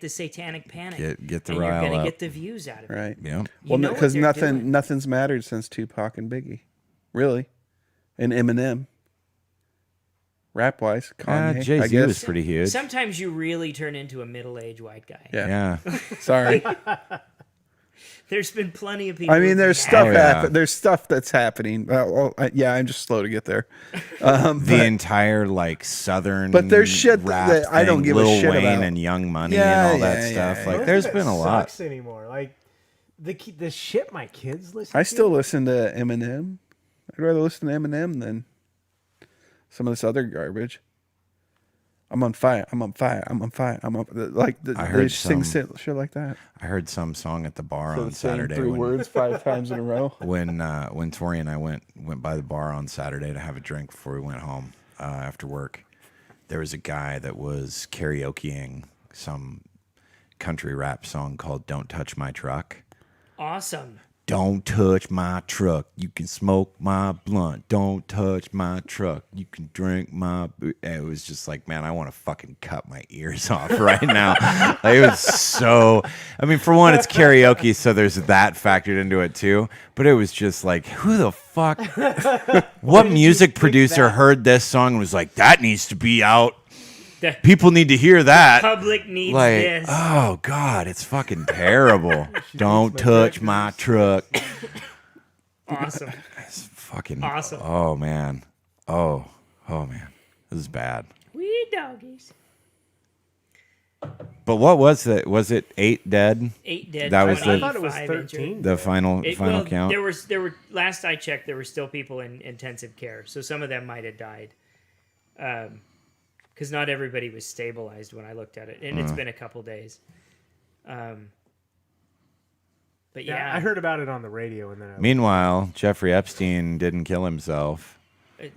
the Satanic Panic. Get the and you're rile gonna up. get the views out of it. Right. Yeah. Well, know what because they're doing. nothing's mattered since Tupac and Biggie, really, and Eminem. Rap wise, Kanye, Jay I Z guess. was pretty huge. Sometimes you really turn into a middle-aged white guy. Yeah. Yeah. Sorry. There's been plenty of people. I mean, there's who've stuff been yeah. There's stuff that's happening. Yeah, I'm just slow to get there. The entire like southern, But there's shit rap that I don't thing, give a Lil shit Wayne about. and Young Money Yeah, and all that yeah, stuff. yeah, Like, yeah. there's That been a lot. sucks anymore. Like the shit my kids listen. I to. still listen to Eminem. I'd rather listen to Eminem than some of this other garbage. I'm on fire. I'm on fire. I'm on fire. I'm on they heard sing some- shit like that. I heard some song at the bar So on it's saying Saturday 3 when, words 5 times in a row. when Tori and I went by the bar on Saturday to have a drink before we went home after work. There was a guy that was karaokeing some country rap song called "Don't Touch My Truck." awesome. Don't touch my truck. You can smoke my blunt. Don't touch my truck. You can drink my. And it was just like, man, I want to fucking cut my ears off right now. Like, it was so. I mean, for one, it's karaoke, so there's that factored into it too. But it was just like, who the fuck? What music producer heard this song and was like, that needs to be out? The People need to hear that. public needs Like, this. oh god, it's fucking terrible. Don't touch my truck. Awesome. It's fucking Awesome. Oh man. Oh man. This is bad. Wee doggies. But what was it? Was it 8 dead? 8 dead. That was the- I thought it was 25 13. injured. The final Well, count? There were. Last I checked, there were still people in intensive care, so some of them might have died. Because not everybody was stabilized when I looked at it, and it's been a couple days. But yeah, I heard about it on the radio, and then Meanwhile, Jeffrey Epstein didn't kill himself.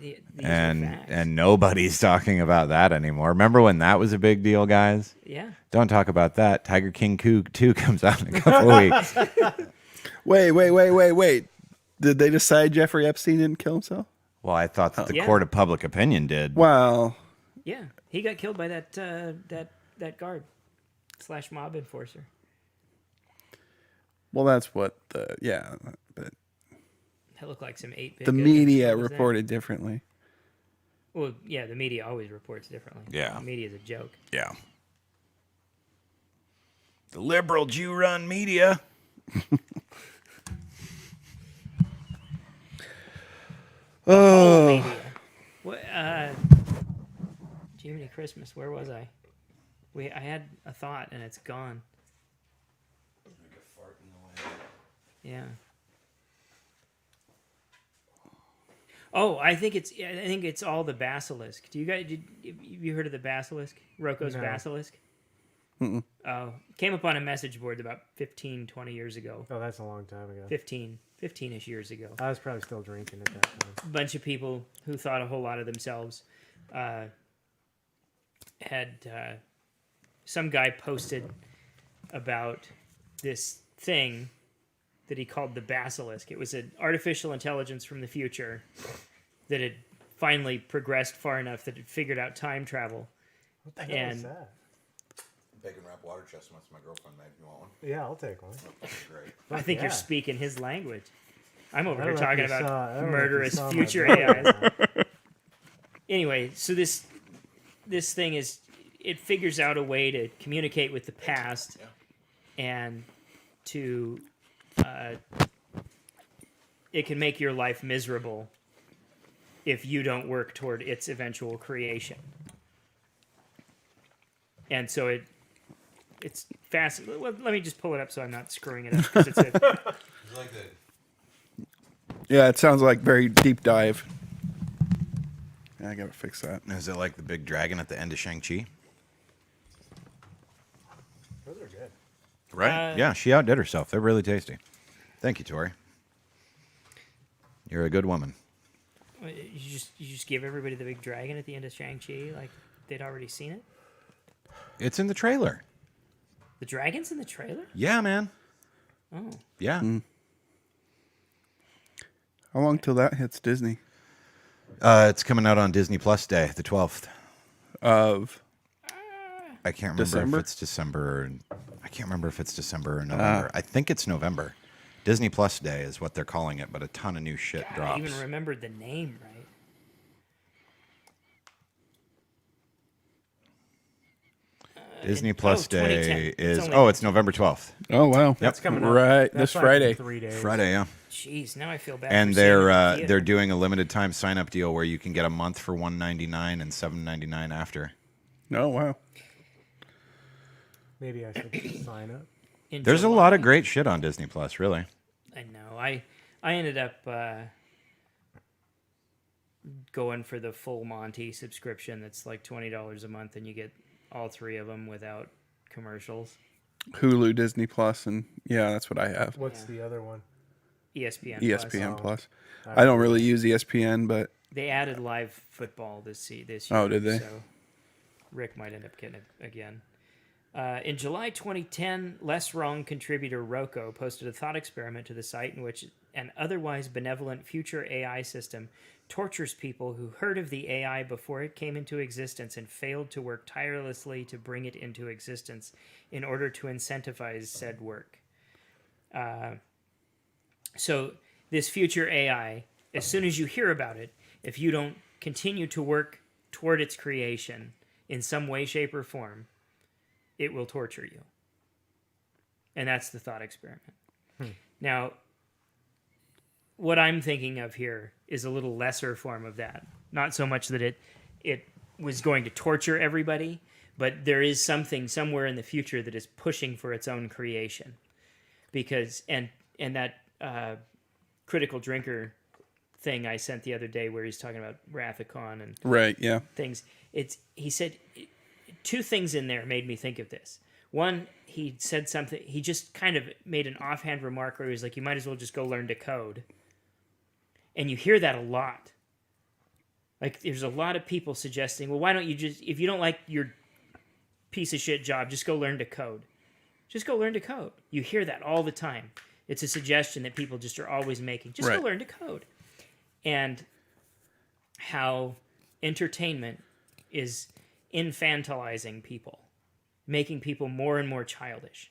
these are facts. And nobody's talking about that anymore. Remember when that was a big deal, guys? yeah, Don't talk about that. Tiger King 2 comes out in a couple weeks. Wait. Did they decide Jeffrey Epstein didn't kill himself? Well, I thought that the Yeah. court of public opinion did. Well, yeah, he got killed by that guard / mob enforcer. well, that's what but That looked like some 8-bit. the goodness. media What was that? reported differently. Well, yeah, the media always reports differently. Yeah. The media is a joke. Yeah. The liberal Jew-run media. Oh, media. What? Jiminy Christmas. Where was I? I had a thought and it's gone. Yeah. Oh, I think it's all the Basilisk. Do you guys have you heard of the Basilisk? Rocco's No. Basilisk? Oh, came up on a message board about 15, 20 years ago. oh, that's a long time ago. 15-ish years ago. I was probably still drinking at that time. A bunch of people who thought a whole lot of themselves had some guy posted about this thing that he called the Basilisk. It was an artificial intelligence from the future that had finally progressed far enough that it figured out time travel. What the hell is And- that? Bacon wrapped water chestnuts my girlfriend made. You want one? Yeah, I'll take one. Great. I think yeah. you're speaking his language. I'm over I here don't know if talking you saw- I about don't know if you murderous saw my future video. AIs. Anyway, so this thing is, it figures out a way to communicate with the past and to it can make your life miserable if you don't work toward its eventual creation. And so it's fast. Let me just pull it up so I'm not screwing it up. 'Cause it's Yeah, it sounds like very deep dive. Yeah, I gotta fix that. Is it like the big dragon at the end of Shang-Chi? Those are good. Right? Yeah, she outdid herself. They're really tasty. Thank you, Tori. You're a good woman. You just give everybody the big dragon at the end of Shang-Chi like they'd already seen it? It's in the trailer. The dragon's in the trailer? Yeah, man. Oh. Yeah. How long till that hits Disney? It's coming out on Disney Plus Day, the 12th. Of I can't remember December? if it's December. I can't remember if it's December or November. I think it's November. Disney Plus Day is what they're calling it, but a ton of new shit I drops. even remembered the name right. Disney Plus Day 2010. is only- it's November 12th. Oh wow, That's coming up. right That's this like in Friday. 3 days. Friday, yeah. Jeez, now I feel bad. And for seeing it in the they're theater. doing a limited time sign up deal where you can get a month for $1.99 and $7.99 after. Oh wow. Maybe I should sign up. In There's a July. lot of great shit on Disney Plus, really. I know. I ended up going for the full Monty subscription. That's like $20 a month, and you get all 3 of them without commercials. Hulu, Disney Plus, and yeah, that's what I have. What's the other one? ESPN. ESPN Plus. Plus. I don't really use ESPN, but They added live football this year. Oh, did they? So Rick might end up getting it again. In July 2010, Less Wrong contributor Rocco posted a thought experiment to the site in which an otherwise benevolent future AI system tortures people who heard of the AI before it came into existence and failed to work tirelessly to bring it into existence in order to incentivize said work. So this future AI, as soon as you hear about it, if you don't continue to work toward its creation in some way, shape, or form, it will torture you. And that's the thought experiment. Now, what I'm thinking of here is a little lesser form of that. Not so much that it was going to torture everybody, but there is something somewhere in the future that is pushing for its own creation. Because, and that critical drinker thing I sent the other day where he's talking about Rathacon and right, yeah. things. He said 2 things in there made me think of this. One, he said something. He just kind of made an offhand remark where he was like, "You might as well just go learn to code." And you hear that a lot. Like, there's a lot of people suggesting, "Well, why don't you just, if you don't like your piece of shit job, just go learn to code." Just go learn to code. You hear that all the time. It's a suggestion that people just are always making. Just Right. go learn to code. And how entertainment is infantilizing people, making people more and more childish,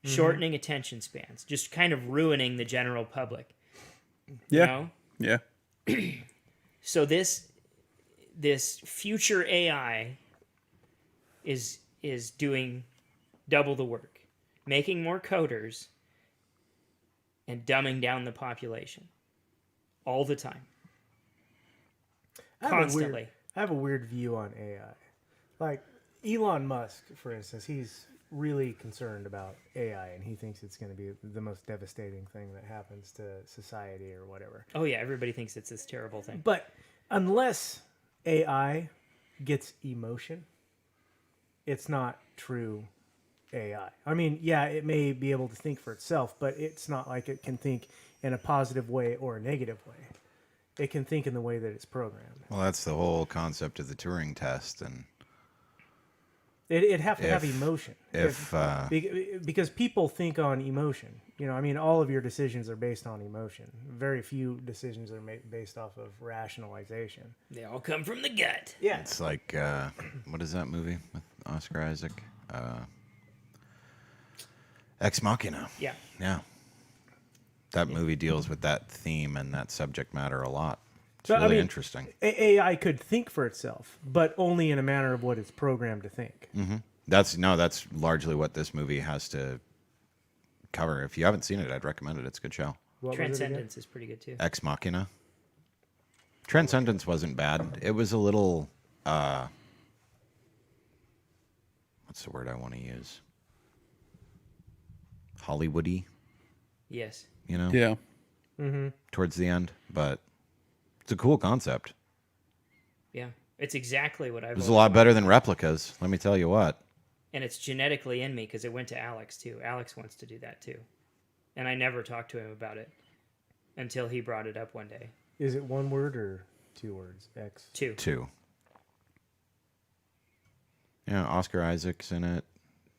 shortening attention spans, just kind of ruining the general public. Yeah. You know? Yeah. So this future AI is doing double the work, making more coders and dumbing down the population all the time. Constantly. I have a weird view on AI. Like Elon Musk, for instance, he's really concerned about AI, and he thinks it's going to be the most devastating thing that happens to society or whatever. Oh yeah, everybody thinks it's this terrible thing. But unless AI gets emotion, it's not true AI. I mean, yeah, it may be able to think for itself, but it's not like it can think in a positive way or a negative way. It can think in the way that it's programmed. Well, that's the whole concept of the Turing test, and It'd have to have If- emotion. Because people think on emotion. You know, I mean, all of your decisions are based on emotion. Very few decisions are based off of rationalization. They all come from the gut. Yeah. it's like what is that movie with Oscar Isaac? Ex Machina. Yeah. Yeah. That movie deals with that theme and that subject matter a lot. It's But, I really mean, interesting. AI could think for itself, but only in a manner of what it's programmed to think. That's largely what this movie has to cover. If you haven't seen it, I'd recommend it. It's a good show. What was it again? Transcendence is pretty good too. Ex Machina. Transcendence wasn't bad. It was a little what's the word I want to use? Hollywoody, Yes. you know? Yeah. Towards the end, but it's a cool concept. Yeah. It's exactly what I've It was a lot better than replicas, let me tell you what. And it's genetically in me because it went to Alex too. Alex wants to do that too. And I never talked to him about it until he brought it up one day. Is it one word or 2 words? X. 2. 2. Yeah, Oscar Isaac's in it.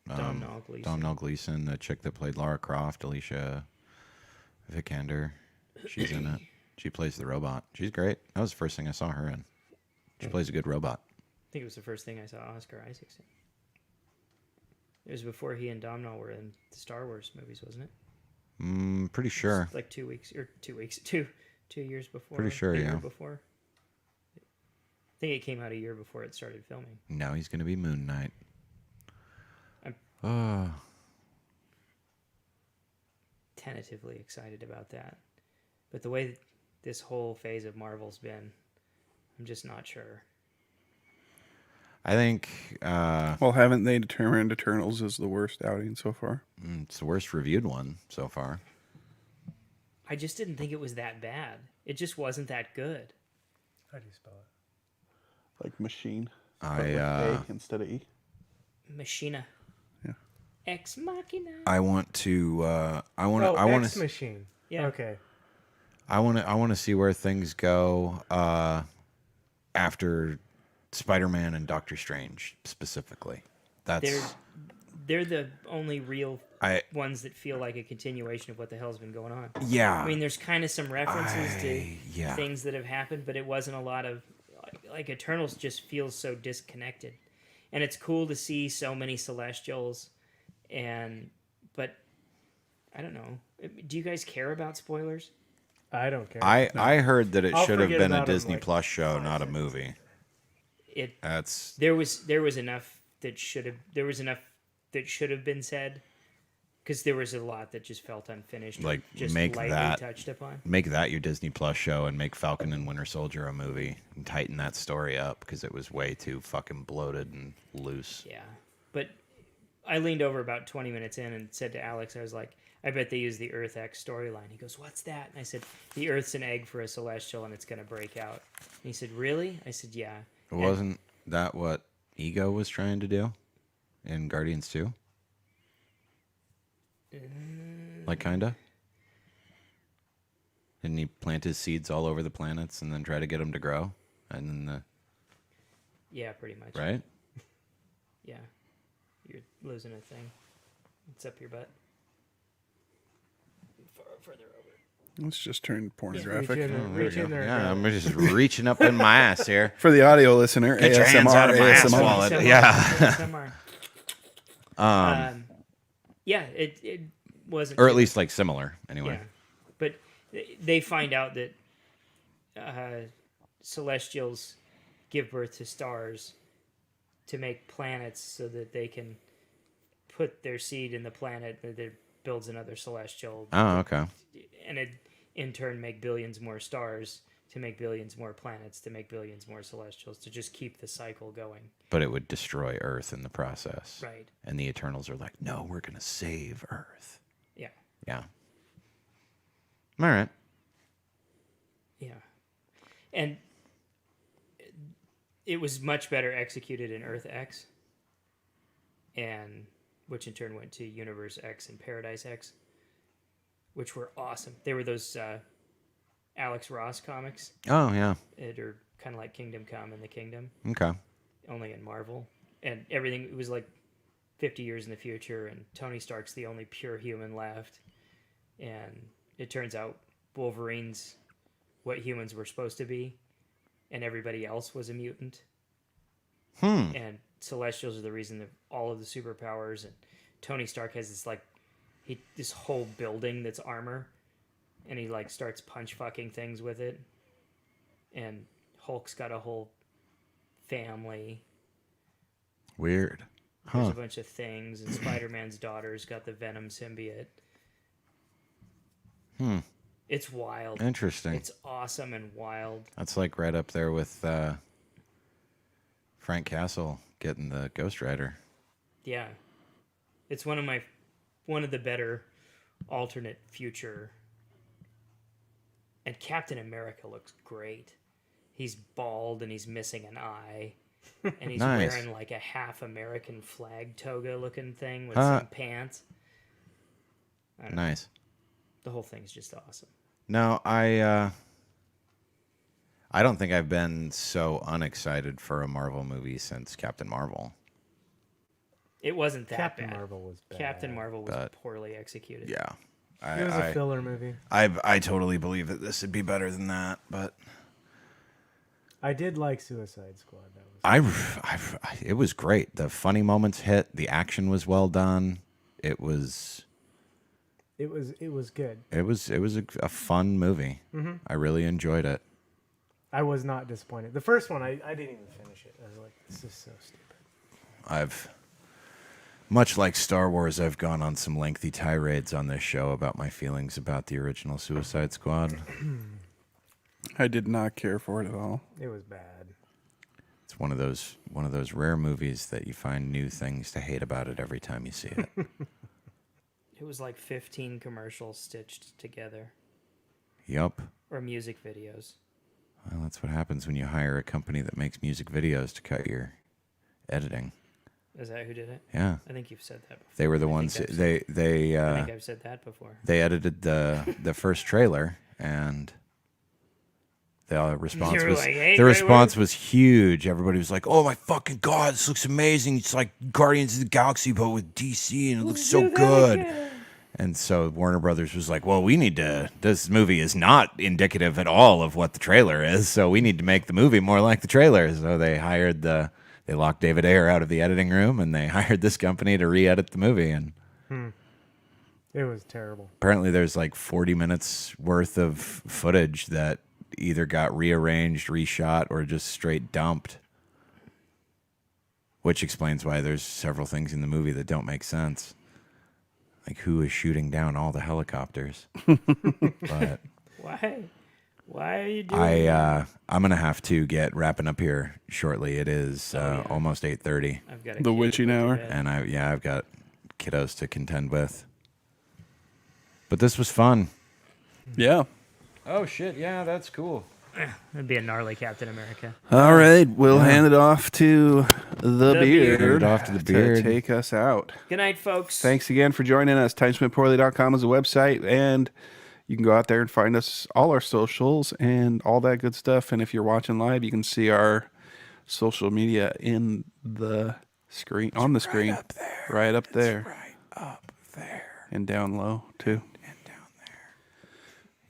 Domhnall Gleeson. Domhnall Gleeson, the chick that played Lara Croft, Alicia Vikander. She's in it. She plays the robot. She's great. That was the first thing I saw her in. She plays a good robot. I think it was the first thing I saw Oscar Isaac in. It was before he and Domhnall were in the Star Wars movies, wasn't it? Pretty sure. Like 2 weeks, 2 years before. Pretty sure, a year yeah. Before. I think it came out a year before it started filming. No, he's going to be Moon Knight. Tentatively excited about that. But the way this whole phase of Marvel's been, I'm just not sure. I think Well, haven't they determined Eternals is the worst outing so far? it's the worst reviewed one so far. I just didn't think it was that bad. It just wasn't that good. How do you spell it? Like machine. I, but with A instead of E. Machina. Yeah. Ex Machina. I want to. I want to. Oh, I want X to. Machine. Yeah. Okay. I want to. I want to see where things go after Spider-Man and Doctor Strange specifically. That's. They're the only real I. ones that feel like a continuation of what the hell's been going on. Yeah. I mean, there's kind of some references to yeah. things that have happened, but it wasn't a lot of like Eternals just feels so disconnected, and it's cool to see so many Celestials, but I don't know. Do you guys care about spoilers? I don't care. I heard that it I'll should have forget been a about 'em, Disney like, Plus show, 5 not a seconds. movie. That's There was enough that should have been said, because there was a lot that just felt unfinished, or Like, just make lightly that- touched upon. make that your Disney Plus show and make Falcon and Winter Soldier a movie and tighten that story up because it was way too fucking bloated and loose. Yeah, but I leaned over about 20 minutes in and said to Alex, I was like, I bet they use the Earth X storyline. He goes, what's that? And I said, the Earth's an egg for a Celestial and it's going to break out. And he said, really? I said, yeah. Wasn't that what Ego was trying to do in Guardians 2? Like, kinda? Didn't he plant his seeds all over the planets and then try to get them to grow? And then Yeah, pretty much. right? Yeah. You're losing a thing. It's up your butt. Further over. Let's just turn pornographic. Reach in there. Yeah, I'm just reaching up in my ass here. For the audio listener, Get your ASMR, hands out of my ass ASMR. wallet. ASMR, Yeah. ASMR. Yeah, it wasn't. Or at least like similar, anyway. Yeah. But they find out that Celestials give birth to stars to make planets so that they can put their seed in the planet that builds another Celestial. Oh, okay. And it, in turn, make billions more stars to make billions more planets to make billions more Celestials to just keep the cycle going. But it would destroy Earth in the process. Right. And the Eternals are like, no, we're going to save Earth. Yeah. Yeah. All right. Yeah. And it was much better executed in Earth X, and which in turn went to Universe X and Paradise X, which were awesome. They were those Alex Ross comics Oh, yeah. that are kind of like Kingdom Come and the Kingdom, Okay. only in Marvel. And everything, it was like 50 years in the future, and Tony Stark's the only pure human left. And it turns out Wolverine's what humans were supposed to be, and everybody else was a mutant. And Celestials are the reason of all of the superpowers. And Tony Stark has this this whole building that's armor, and he like starts punch fucking things with it. And Hulk's got a whole family. Weird. There's a bunch of things, and Spider-Man's daughter's got the Venom symbiote. It's wild. Interesting. It's awesome and wild. That's like right up there with Frank Castle getting the Ghost Rider. Yeah. It's one of the better alternate future. And Captain America looks great. He's bald and he's missing an eye. And he's Nice. wearing like a half American flag toga looking thing with Huh. some pants. Nice. The whole thing's just awesome. No, I don't think I've been so unexcited for a Marvel movie since Captain Marvel. It wasn't that Captain bad. Marvel was bad. Captain Marvel was but- poorly executed. Yeah. It was a filler movie. I totally believe that this would be better than that, but I did like Suicide Squad. That was it was great. The funny moments hit. The action was well done. It was it was good. it was a fun movie. I really enjoyed it. I was not disappointed. The first one, I didn't even finish it. I was like, this is so stupid. Much like Star Wars, I've gone on some lengthy tirades on this show about my feelings about the original Suicide Squad. I did not care for it at all. It was bad. It's one of those rare movies that you find new things to hate about it every time you see it. It was like 15 commercials stitched together, Yup. or music videos. Well, that's what happens when you hire a company that makes music videos to cut your editing. Is that who did it? Yeah, I think you've said that before. they were the I think ones. I've They I think I've said that before. they edited the first trailer, and the response You were was like, "Hey, the wait, response was huge. Everybody was like, "Oh my fucking god, this looks amazing! It's like Guardians of the Galaxy but with DC, and it looks so good." And so Warner Brothers was like, "Well, we need to. This movie is not indicative at all of what the trailer is, so we need to make the movie more like the trailer." So they locked David Ayer out of the editing room, and they hired this company to re-edit the movie. And It was terrible. apparently, there's like 40 minutes worth of footage that either got rearranged, reshot, or just straight dumped. Which explains why there's several things in the movie that don't make sense. Like who is shooting down all the helicopters? But Why are you doing that? I'm gonna have to get wrapping up here shortly. It is almost 8:30, I've got a The kid to witching put to hour. bed. and I've got kiddos to contend with. But this was fun. Yeah. Oh shit! Yeah, that's cool. It'd be a gnarly Captain America. All right, we'll hand it off to the beard. Hand it off to the beard. to take us out. Good night, folks. Thanks again for joining us. timespentpoorly.com is a website, and you can go out there and find us, all our socials and all that good stuff. And if you're watching live, you can see our social media in the screen, on the screen, right up there, and down low too.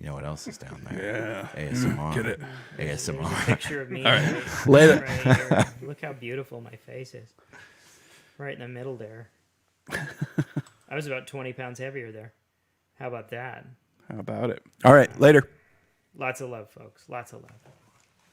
You know what else is down there? Yeah. ASMR. Get it? There's a ASMR. picture of me. Later. Right here. Look how beautiful my face is. Right in the middle there. I was about 20 pounds heavier there. How about that? How about it? All right, later. Lots of love, folks. Lots of love.